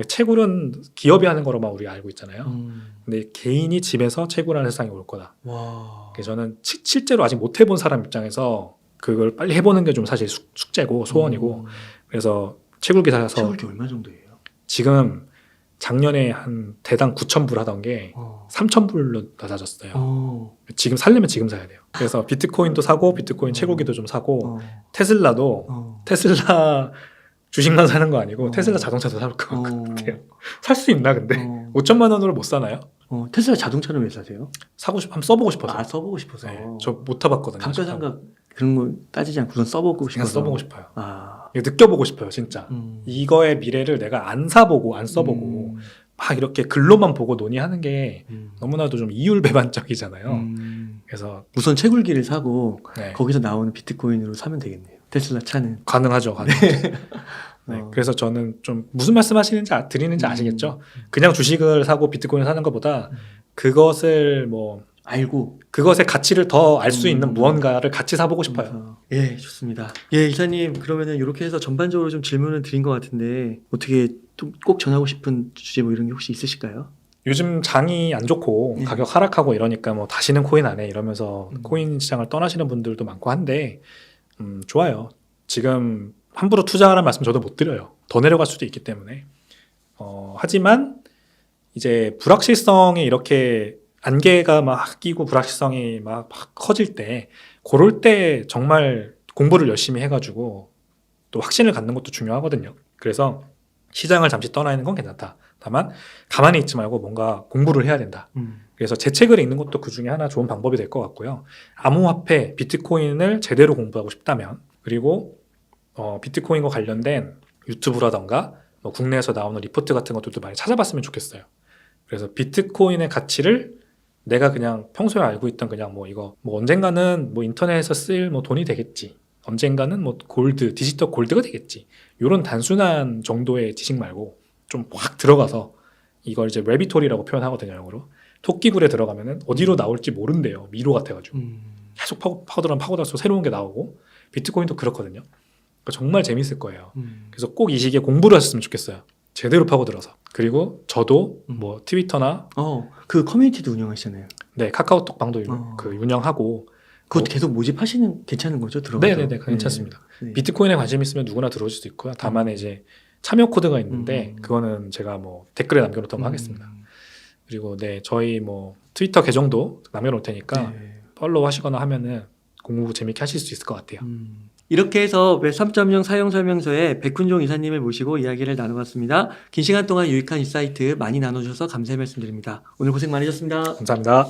채굴은 기업이 하는 거로만 우리가 알고 있잖아요. 근데 개인이 집에서 채굴하는 세상이 올 거다. 와. 그래서 저는 실제로 아직 못 해본 사람 입장에서 그걸 빨리 해보는 게 좀 사실 숙제고 소원이고, 그래서 채굴기 사서 채굴기 얼마 정도예요? 지금 작년에 한 대당 9,000불 하던 게 3,000불로 낮아졌어요. 지금 살려면 지금 사야 돼요. 그래서 비트코인도 사고 비트코인 채굴기도 좀 사고 테슬라도 테슬라 주식만 사는 거 아니고 테슬라 자동차도 살 것 같아요. 살 수 있나 근데? 5천만 원으로 못 사나요? 테슬라 자동차는 왜 사세요? 사고 싶, 한번 써보고 싶어서. 써보고 싶어서. 네, 저 못 타봤거든요. 감가상각 그런 거 따지지 않고 우선 써보고 그냥 싶어서. 써보고 싶어요. 아. 이거 느껴보고 싶어요, 진짜. 이거의 미래를 내가 안 사보고 안 써보고 막 이렇게 글로만 보고 논의하는 게 너무나도 좀 이율배반적이잖아요. 그래서 우선 채굴기를 사고 네, 거기서 나오는 비트코인으로 사면 되겠네요. 테슬라 차는. 가능하죠. 네, 그래서 저는 좀 무슨 말씀하시는지 드리는지 아시겠죠? 그냥 주식을 사고 비트코인을 사는 것보다 그것을 뭐 알고 그것의 가치를 더 알 수 있는 무언가를 같이 사보고 싶어요. 예, 좋습니다. 예, 이사님 그러면은 이렇게 해서 전반적으로 좀 질문을 드린 것 같은데 어떻게 또 꼭 전하고 싶은 주제 뭐 이런 게 혹시 있으실까요? 요즘 장이 안 좋고 네. 가격 하락하고 이러니까 뭐 다시는 코인 안 해 이러면서 코인 시장을 떠나시는 분들도 많고 한데 좋아요. 지금 함부로 투자하라는 말씀 저도 못 드려요. 더 내려갈 수도 있기 때문에. 하지만 이제 불확실성이 이렇게 안개가 막 끼고 불확실성이 막 커질 때 그럴 때 정말 공부를 열심히 해가지고 또 확신을 갖는 것도 중요하거든요. 그래서 시장을 잠시 떠나 있는 건 괜찮다. 다만 가만히 있지 말고 뭔가 공부를 해야 된다. 그래서 제 책을 읽는 것도 그 중에 하나 좋은 방법이 될 것 같고요. 암호화폐, 비트코인을 제대로 공부하고 싶다면, 그리고 비트코인과 관련된 유튜브라던가 뭐 국내에서 나오는 리포트 같은 것들도 많이 찾아봤으면 좋겠어요. 그래서 비트코인의 가치를 내가 그냥 평소에 알고 있던 그냥 뭐 이거 뭐 언젠가는 뭐 인터넷에서 쓸 뭐 돈이 되겠지, 언젠가는 뭐 골드, 디지털 골드가 되겠지. 이런 단순한 정도의 지식 말고 좀 확 들어가서 이걸 이제 레비토리라고 표현하거든요, 영어로. 토끼굴에 들어가면은 어디로 나올지 모른대요. 미로 같아가지고 계속 파고들면 새로운 게 나오고 비트코인도 그렇거든요. 그러니까 정말 재밌을 거예요. 그래서 꼭 이 시기에 공부를 하셨으면 좋겠어요. 제대로 파고들어서. 그리고 저도 뭐 트위터나 그 커뮤니티도 운영하시잖아요. 네, 카카오톡 방도 그 운영하고 그것도 계속 모집하시는 괜찮은 거죠? 들어가서. 네네네, 괜찮습니다. 네. 비트코인에 관심 있으면 누구나 들어올 수도 있고요. 다만 이제 참여 코드가 있는데 그거는 제가 뭐 댓글에 남겨놓도록 하겠습니다. 그리고 네, 저희 뭐 트위터 계정도 남겨놓을 테니까 네. 팔로우 하시거나 하면은 공부 재밌게 하실 수 있을 것 같아요. 이렇게 해서 웹 3.0 사용 설명서에 백훈종 이사님을 모시고 이야기를 나눠봤습니다. 긴 시간 동안 유익한 인사이트 많이 나눠주셔서 감사의 말씀드립니다. 오늘 고생 많으셨습니다. 감사합니다.